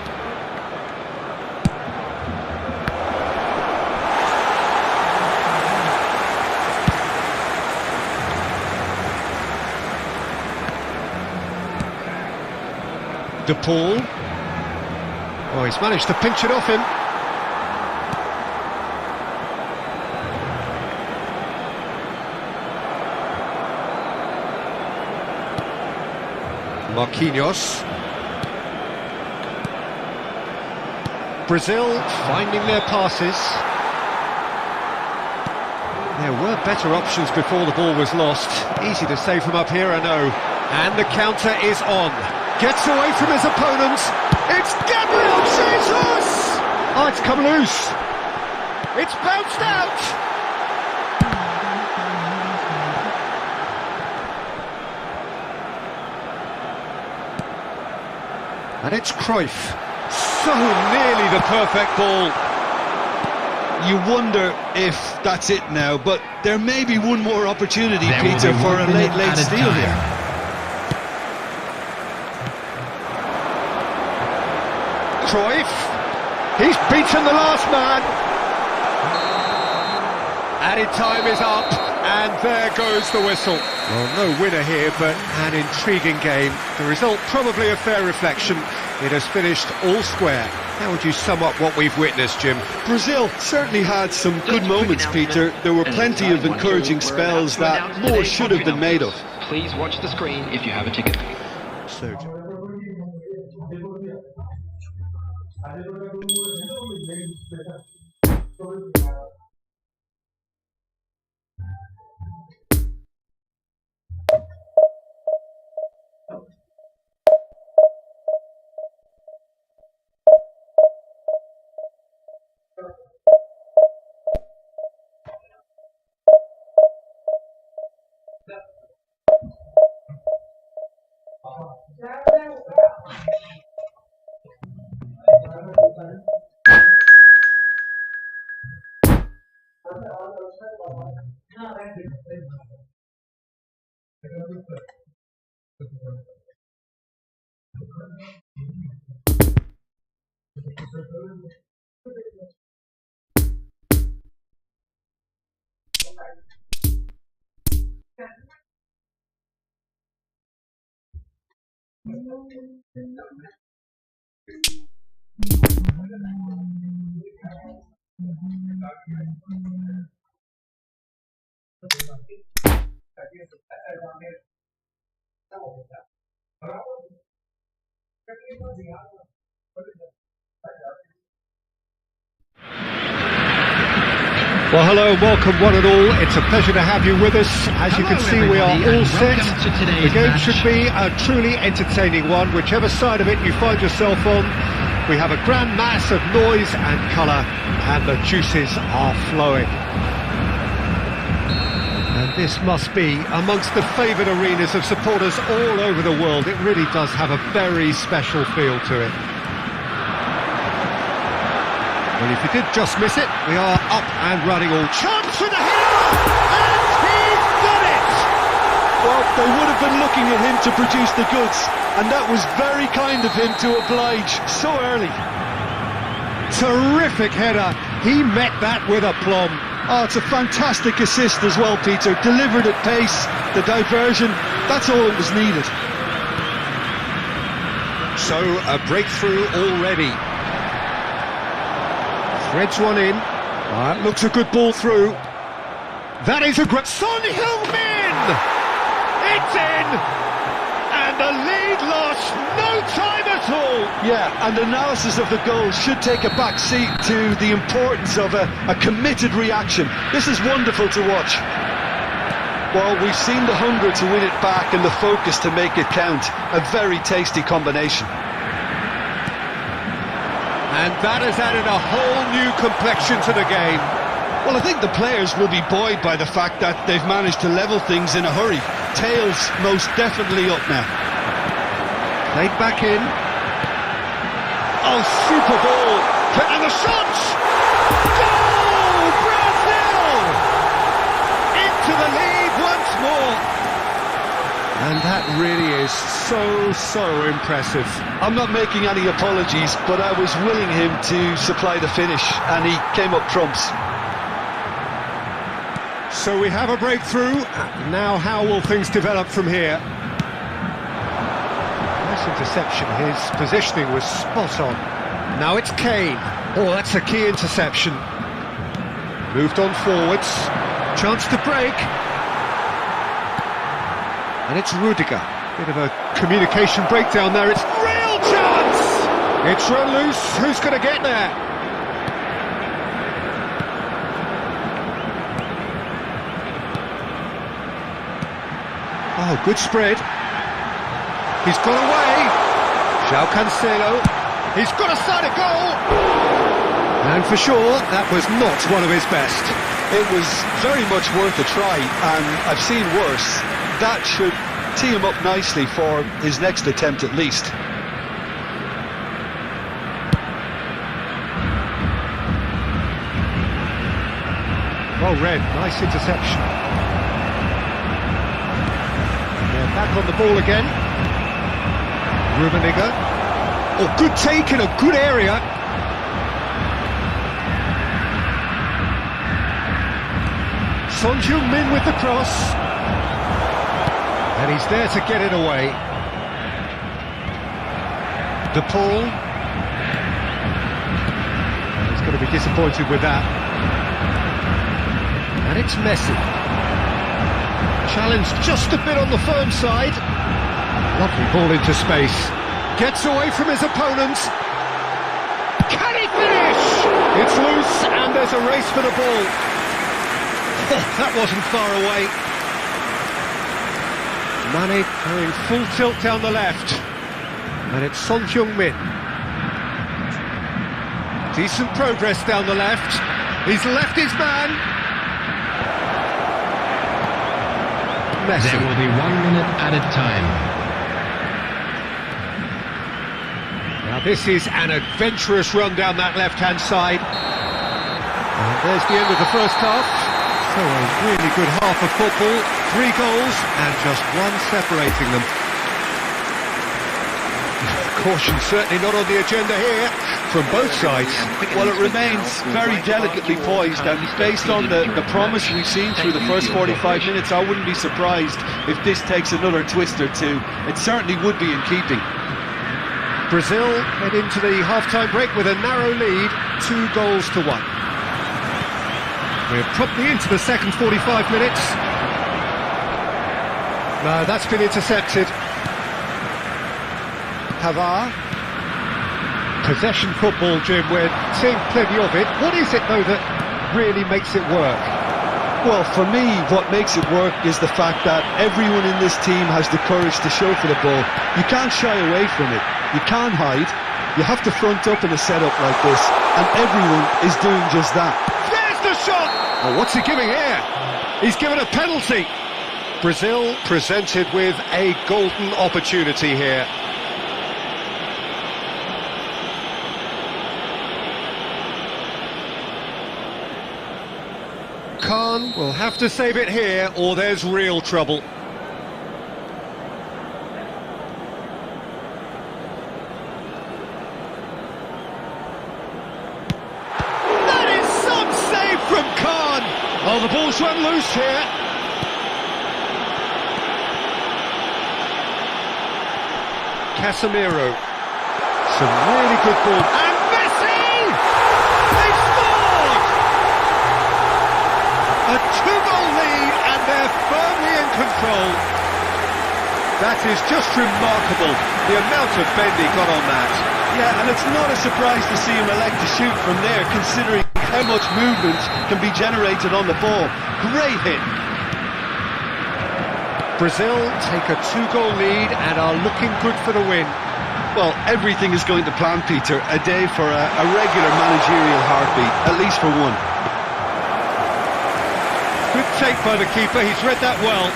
De Paul. Oh, he's managed to pinch it off him. Marquinhos. Brazil finding their passes. There were better options before the ball was lost. Easy to say from up here, I know. And the counter is on. Gets away from his opponents. It's Gabriel Jesus! Oh, it's come loose. It's bounced out. And it's Cruyff. So nearly the perfect ball. You wonder if that's it now, but there may be one more opportunity, There Peter, will be for a 1 minute late added steal time. here. Cruyff. He's beaten the last man. Added time is up, and there goes the whistle. Well, no winner here, but an intriguing game. The result probably a fair reflection. It has finished all square. How would you sum up what we've witnessed, Jim? Brazil certainly had some good moments, Peter. There were plenty of encouraging spells that more should have been made of. Please watch the screen if you have a ticket. So, well, hello and welcome one and all. It's a pleasure to have you with us. As you can see, we are all set. The game should be a truly entertaining one, whichever side of it you find yourself on. We have a grand mass of noise and colour, and the juices are flowing. And this must be amongst the favoured arenas of supporters all over the world. It really does have a very special feel to it. Well, if you did just miss it, we are up and running all. Chance for the header! And he's done it! Well, they would have been looking at him to produce the goods, and that was very kind of him to oblige so early. Terrific header. He met that with aplomb. Oh, it's a fantastic assist as well, Peter. Delivered at pace, the diversion, that's all that was needed. So, a breakthrough already. Threads one in. Looks a good ball through. That is a great... Son Heung-min! It's in! And the lead lost no time at all! Yeah, and analysis of the goal should take a back seat to the importance of a committed reaction. This is wonderful to watch. Well, we've seen the hunger to win it back and the focus to make it count. A very tasty combination. And that has added a whole new complexion to the game. Well, I think the players will be buoyed by the fact that they've managed to level things in a hurry. Tails most definitely up now. Played back in. Oh, super ball. And the shots! Goal! Brazil! Into the lead once more. And that really is so impressive. I'm not making any apologies, but I was willing him to supply the finish, and he came up trumps. So we have a breakthrough. Now how will things develop from here? Nice interception. His positioning was spot on. Now it's Kane. Oh, that's a key interception. Moved on forwards. Chance to break. And it's Rudiger. Bit of a communication breakdown there. It's real chance! It's run loose. Who's going to get there? Oh, good spread. He's got away. João Cancelo. He's got a side of goal. And for sure, that was not one of his best. It was very much worth a try, and I've seen worse. That should tee him up nicely for his next attempt at least. Well read, nice interception. They're back on the ball again. Rummenigge. Oh, good take in a good area. Son Heung-min with the cross. And he's there to get it away. De Paul. He's going to be disappointed with that. And it's Messi. Challenged just a bit on the firm side. Lovely ball into space. Gets away from his opponent. Can he finish? It's loose and there's a race for the ball. Oh, that wasn't far away. Mane going full tilt down the left. And it's Son Heung-min. Decent progress down the left. He's left his man. Messi. There will be 1 minute added time. Now this is an adventurous run down that left-hand side. And there's the end of the first half. So a really good half of football. 3 goals and just one separating them. Caution certainly not on the agenda here from both sides. Well, it remains very delicately poised, and based on the promise we've seen through the first 45 minutes, I wouldn't be surprised if this takes another twist or two. It certainly would be in keeping. Brazil head into the half-time break with a narrow lead, 2-1. We're promptly into the second 45 minutes. No, that's been intercepted. Pavard. Possession football, Jim, we're seeing plenty of it. What is it, though, that really makes it work? Well, for me, what makes it work is the fact that everyone in this team has the courage to show for the ball. You can't shy away from it. You can't hide. You have to front up in a setup like this, and everyone is doing just that. There's the shot! Oh, what's he giving here? He's given a penalty. Brazil presented with a golden opportunity here. Khan will have to save it here, or there's real trouble. That is some save from Khan! Oh, the ball's run loose here. Casemiro. Some really good ball. And Messi! They've scored! A 2-goal lead, and they're firmly in control. That is just remarkable, the amount of bend he got on that. Yeah, and it's not a surprise to see him elect to shoot from there, considering how much movement can be generated on the ball. Great hit. Brazil take a 2-goal lead and are looking good for the win. Well, everything is going to plan, Peter. A day for a regular managerial heartbeat, at least for one. Good take by the keeper, he's read that well.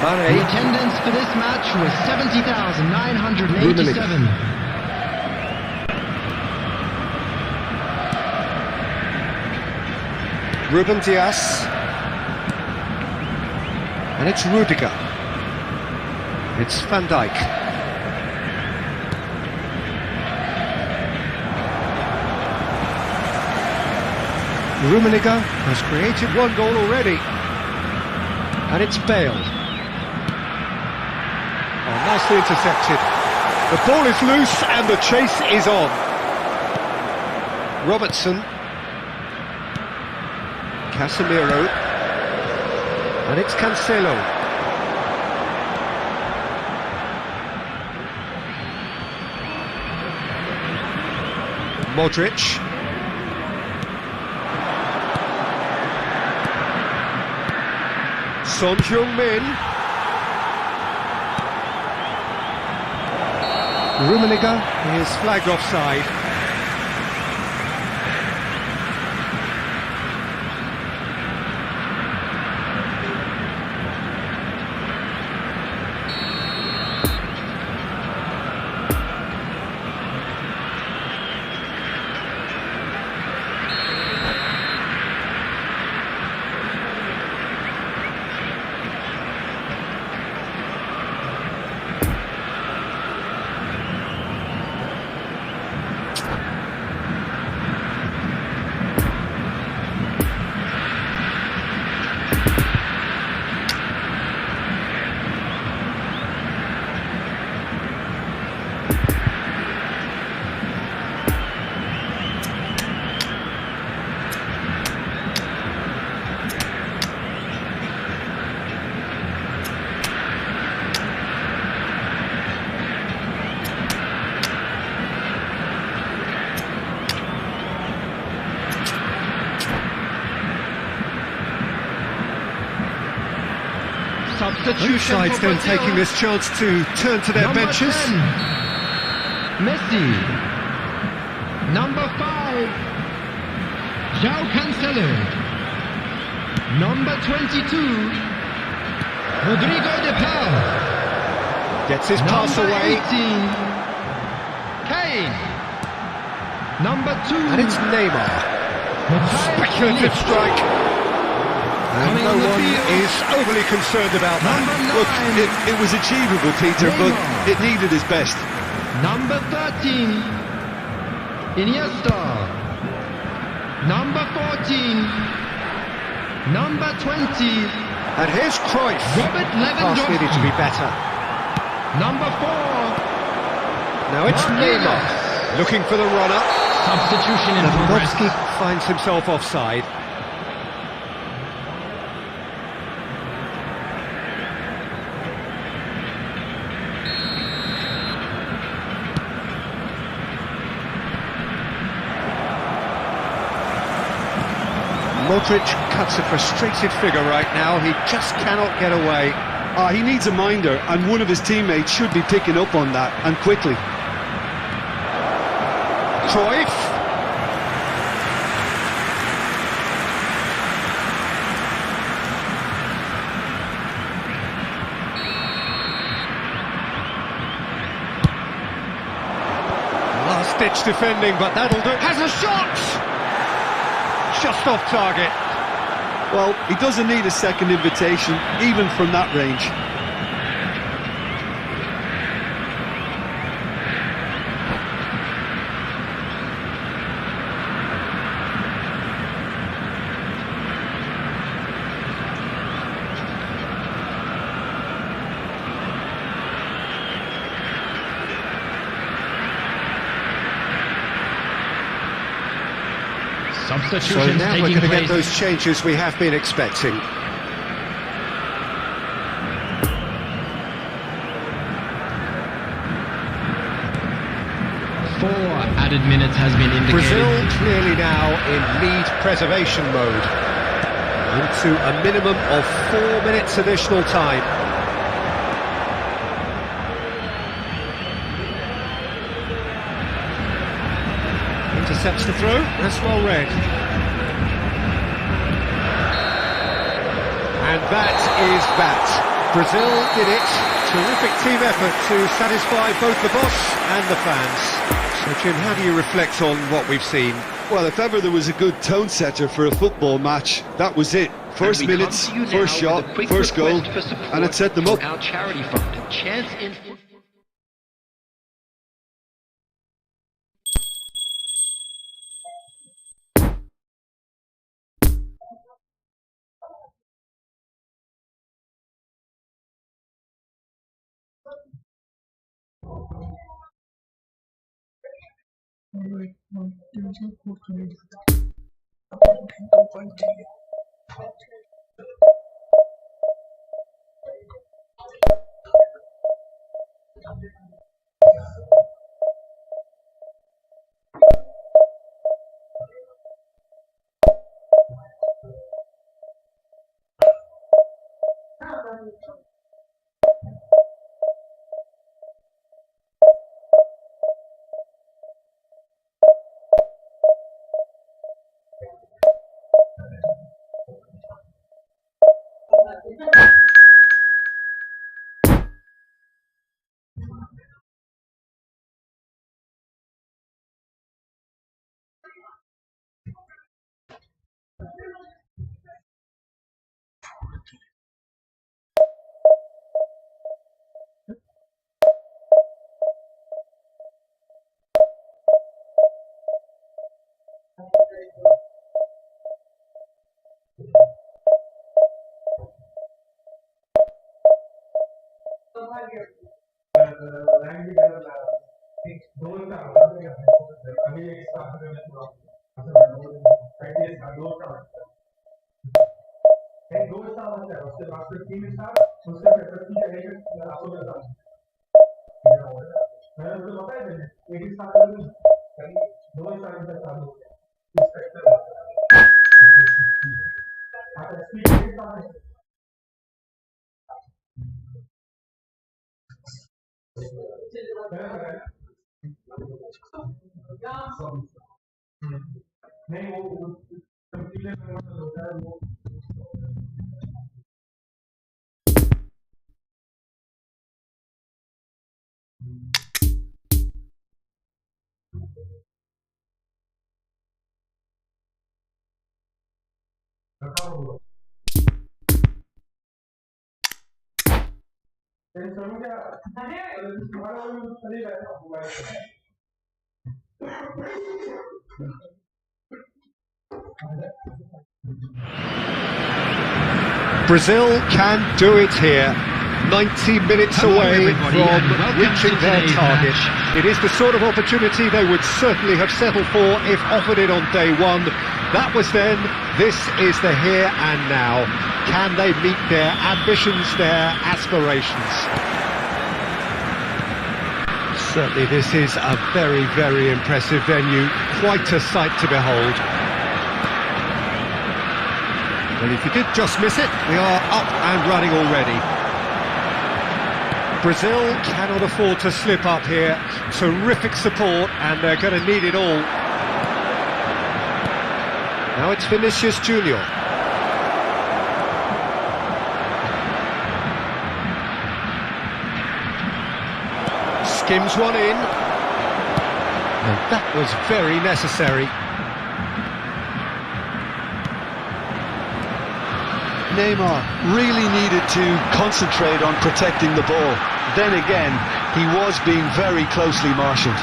The attendance for this match was 70,987. Ruben Dias. And it's Rudiger. It's Van Dijk. Rummenigge has created one goal already. And it's Bale. Oh, nicely intercepted. The ball is loose and the chase is on. Robertson. Casemiro. And it's Cancelo. Modric. Son Heung-min. Rummenigge is flagged offside. Both sides then taking this chance to turn to their benches. 10, Messi. Number 5, João Cancelo. Number 22, Rodrigo de Paul. Gets his pass Number away. 18, Kane. Number 2, And it's Neymar. Speculative strike. And Coming no on the one field. is overly concerned about that. Number Look, 9, it was achievable, Peter, but it needed his best. Number 13, Iniesta. Number 14, number 20, And here's Cruyff. Robert Pass needed to be Lewandowski. better. Number 4, Now it's Neymar looking for the run-up. substitution in progress. Lewandowski finds himself offside. Modric cuts a frustrated figure right now. He just cannot get away. He needs a minder, and one of his teammates should be picking up on that, and quickly. Cruyff. Last-ditch defending, but that'll do. Has a shot! Just off target. Well, he doesn't need a second invitation, even from that range. So Substitutions now we're taking going to get place. those changes we have been expecting. 4 added minutes has been indicated. Brazil clearly now in lead preservation mode. Into a minimum of 4 minutes additional time. Intercepts the throw, that's well read. And that is that. Brazil did it. Terrific team effort to satisfy both the boss and the fans. So Jim, how do you reflect on what we've seen? Well, if ever there was a good tone setter for a football match, that was it. First And we minutes, come to you first now with shot, a quick first goal, request for support and it set them from up. Our charity fund, Chance in Alright, now there's a code coming. Brazil can do it here. 90 minutes Hello, away everybody, from and welcome reaching to their today's target. match. It is the sort of opportunity they would certainly have settled for if offered it on day one. That was then, this is the here and now. Can they meet their ambitions, their aspirations? Certainly this is a very, very impressive venue. Quite a sight to behold. Well, if you did just miss it, we are up and running already. Brazil cannot afford to slip up here. Terrific support, and they're going to need it all. Now it's Vinicius Junior. Skims one in. And that was very necessary. Neymar really needed to concentrate on protecting the ball. Then again, he was being very closely marshalled.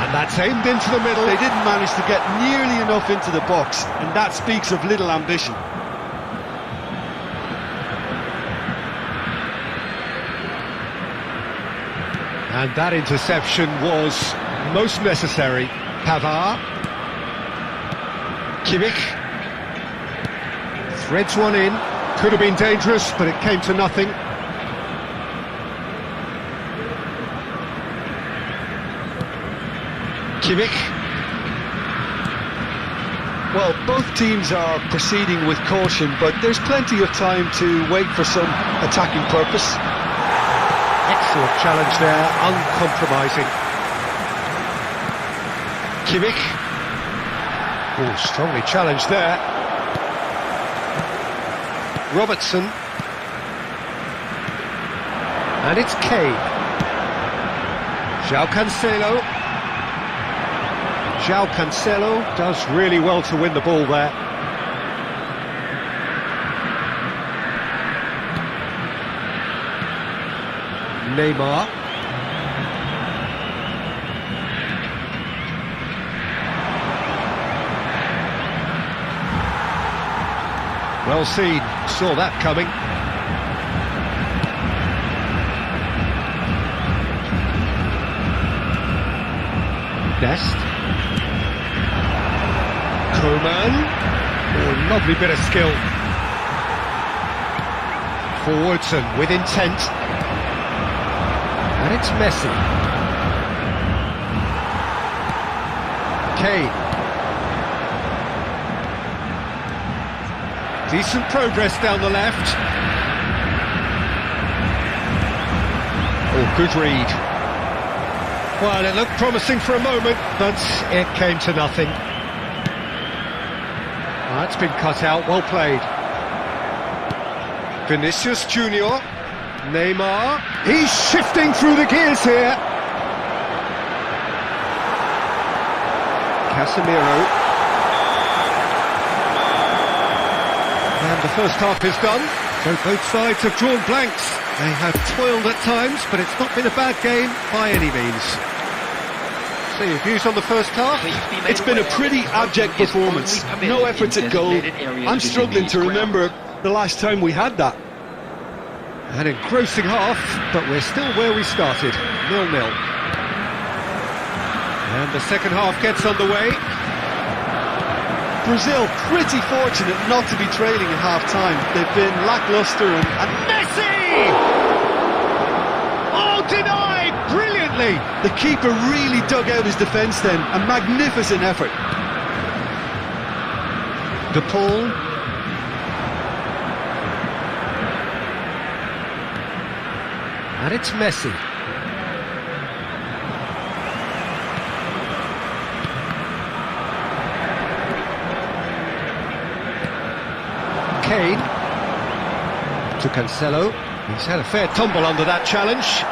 And that's aimed into the middle. They didn't manage to get nearly enough into the box, and that speaks of little ambition. And that interception was most necessary. Pavard. Kimmich. Threads one in. Could have been dangerous, but it came to nothing. Kimmich. Well, both teams are proceeding with caution, but there's plenty of time to wait for some attacking purpose. Excellent challenge there, uncompromising. Kimmich. Oh, strongly challenged there. Robertson. And it's Kane. João Cancelo. João Cancelo does really well to win the ball there. Neymar. Well seen, saw that coming. Best. Coman. Oh, lovely bit of skill. Forwards and with intent. And it's Messi. Kane. Decent progress down the left. Oh, good read. Well, it looked promising for a moment, but it came to nothing. That's been cut out, well played. Vinicius Junior. Neymar. He's shifting through the gears here. Casemiro. And the first half is done, so both sides have drawn blanks. They have toiled at times, but it's not been a bad game by any means. So your views on the first half? It's been a pretty abject performance. No efforts at goal. I'm struggling to remember the last time we had that. An engrossing half, but we're still where we started, 0-0. And the second half gets underway. Brazil pretty fortunate not to be trailing at half-time. They've been lacklustre and Messi! Oh, denied brilliantly! the keeper really dug out his defence then. A magnificent effort. De Paul. And it's Messi. Kane to Cancelo. He's had a fair tumble under that challenge.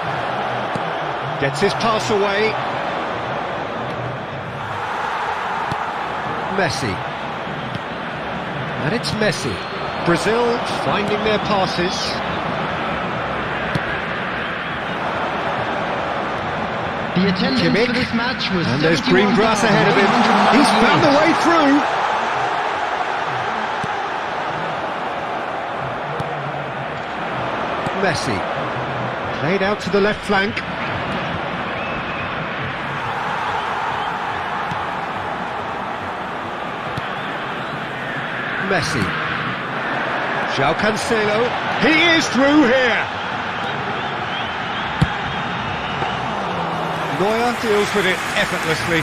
Gets his pass away. Messi. And it's Messi. Brazil finding their passes. The attendance Kimmich. for this match was And there's green grass ahead of him. He's found a way through. Messi. Played out to the left flank. Messi. João Cancelo. He is through here. Neuer deals with it effortlessly.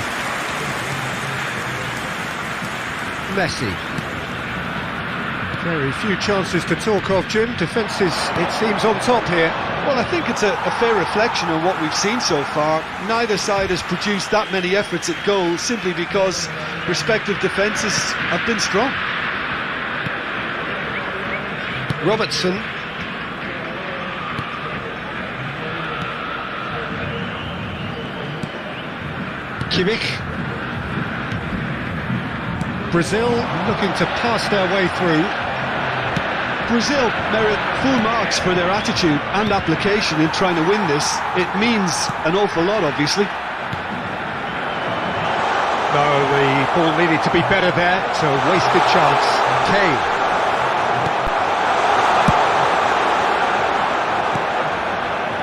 Messi. Very few chances to talk of, Jim. Defence is, it seems, on top here. Well, I think it's a fair reflection on what we've seen so far. Neither side has produced that many efforts at goal simply because respective defences have been strong. Robertson. Kimmich. Brazil looking to pass their way through. Brazil merit full marks for their attitude and application in trying to win this. It means an awful lot, obviously. No, the ball needed to be better there. It's a wasted chance. Kane.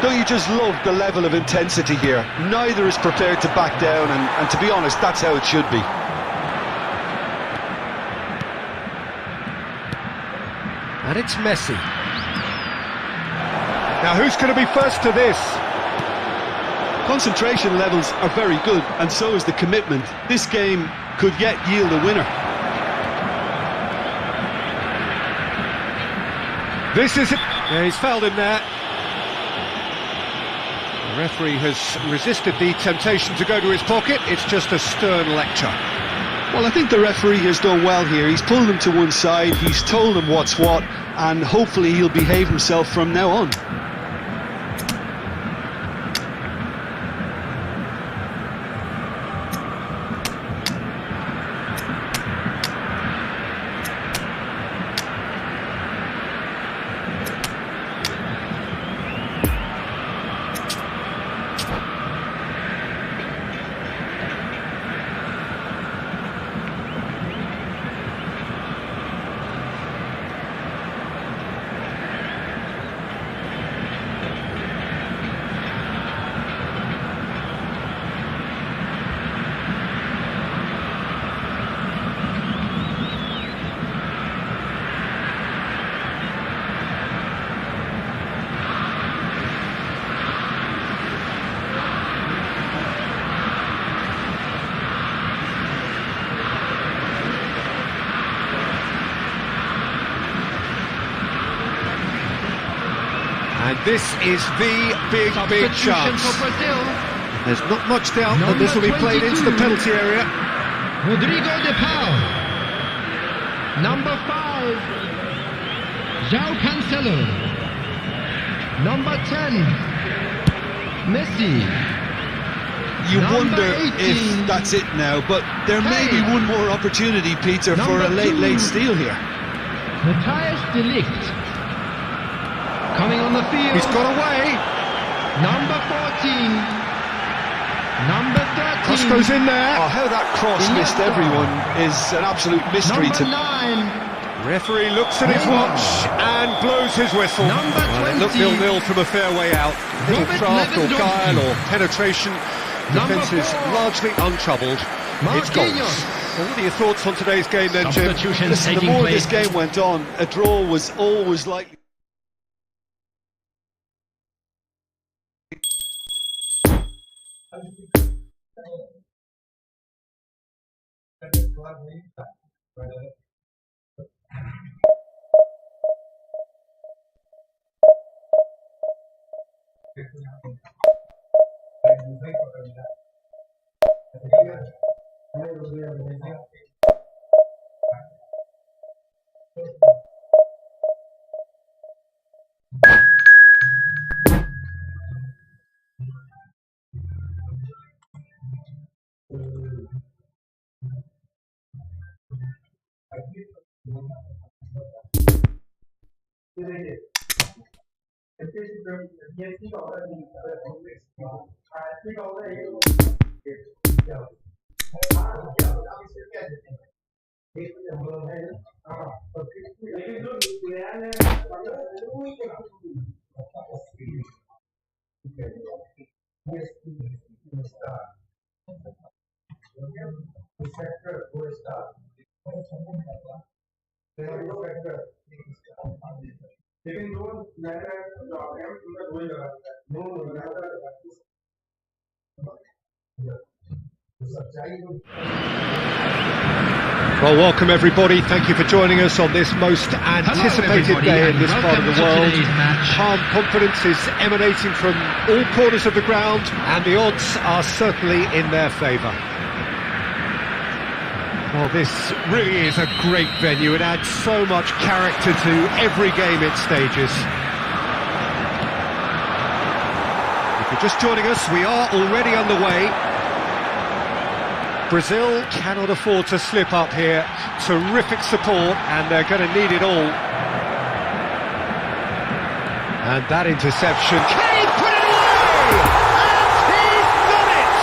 Don't you just love the level of intensity here? Neither is prepared to back down, and to be honest, that's how it should be. And it's Messi. Now who's going to be first to this? Concentration levels are very good, and so is the commitment. This game could yet yield a winner. This is it. Yeah, he's fouled him there. The referee has resisted the temptation to go to his pocket. It's just a stern lecture. Well, I think the referee has done well here. He's pulled them to one side, he's told them what's what, and hopefully he'll behave himself from now on. This is the big Substitution chance. for Brazil. There's not much doubt that this will be played into the penalty area. Rodrigo de Paul. Number 5, João Cancelo. Number 10, Messi. You Number wonder 18. if that's it now, but there may be one more opportunity, Peter, for a Number late 2. steal here. Matthias de Ligt. Coming on the field. He's got away. Number 14. Number 13. Cross goes in there. Oh, how that cross missed everyone is an absolute mystery Number to 9. Referee looks at his watch and blows his whistle. Number Well, it looked 20. 0-0 from a fair way out. Little Robert craft or Lewandowski. guile or penetration. Number Defence is 4. largely untroubled. It's goals. Marquinhos. What are your thoughts on today's game then, Jim? Substitutions listen. The taking more place. this game went on, a draw was always likely. Well, welcome everybody. Thank you for joining us on this most anticipated day in this part of the world. Calm confidence is emanating from all corners of the ground, and the odds are certainly in their favour. Well, this really is a great venue. It adds so much character to every game it stages. If you're just joining us, we are already underway. Brazil cannot afford to slip up here. Terrific support, and they're going to need it all. And that interception. Kane put it away! And he's done it!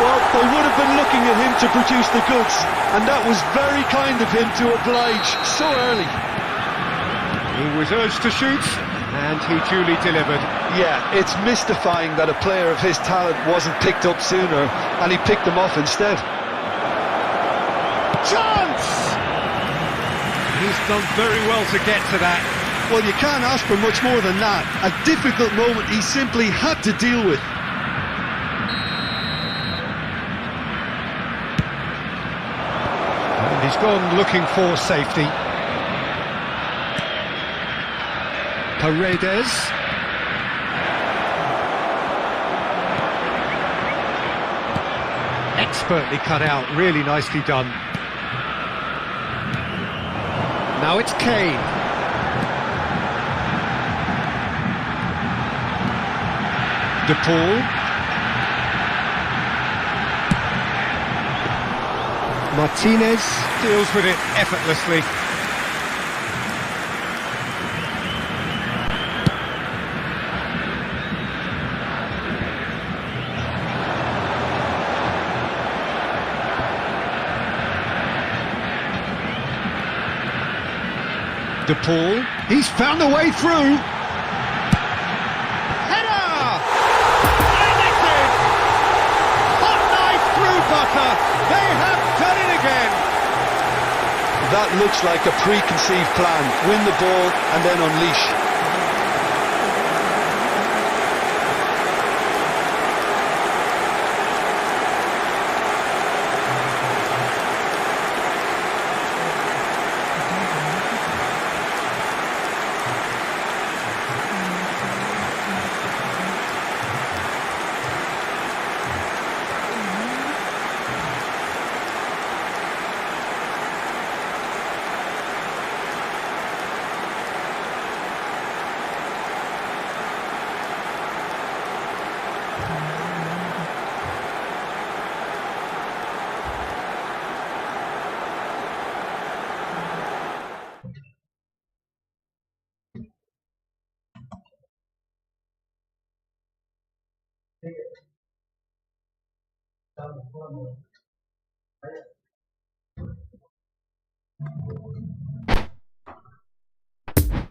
Well, they would have been looking at him to produce the goods, and that was very kind of him to oblige so early. He was urged to shoot, and he duly delivered. Yeah, it's mystifying that a player of his talent wasn't picked up sooner, and he picked them off instead. Chance! He's done very well to get to that. Well, you can't ask for much more than that. A difficult moment he simply had to deal with. And he's gone looking for safety. Paredes. Expertly cut out, really nicely done. Now it's Kane. De Paul. Martinez deals with it effortlessly. De Paul, he's found a way through. Header! And it's in! Hot knife through butter. They have done it again. That looks like a preconceived plan. Win the ball and then unleash.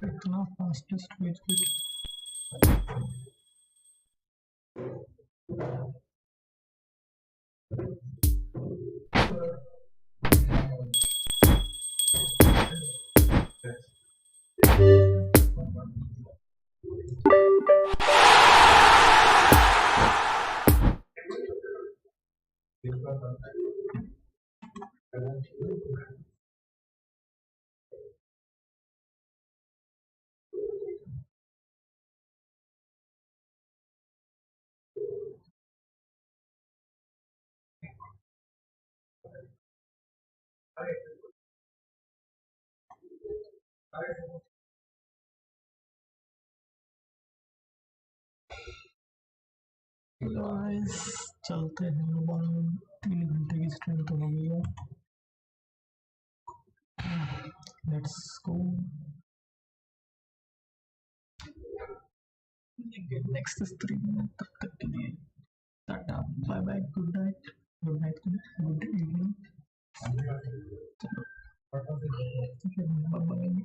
इतना fastest page पे guys चलते हैं। 3 घंटे की stream तो हो गई है। Let's go. नेक्स्ट स्ट्रीम तब तक के लिए tata bye bye, good night, good night, good evening. चलो बाय बाय।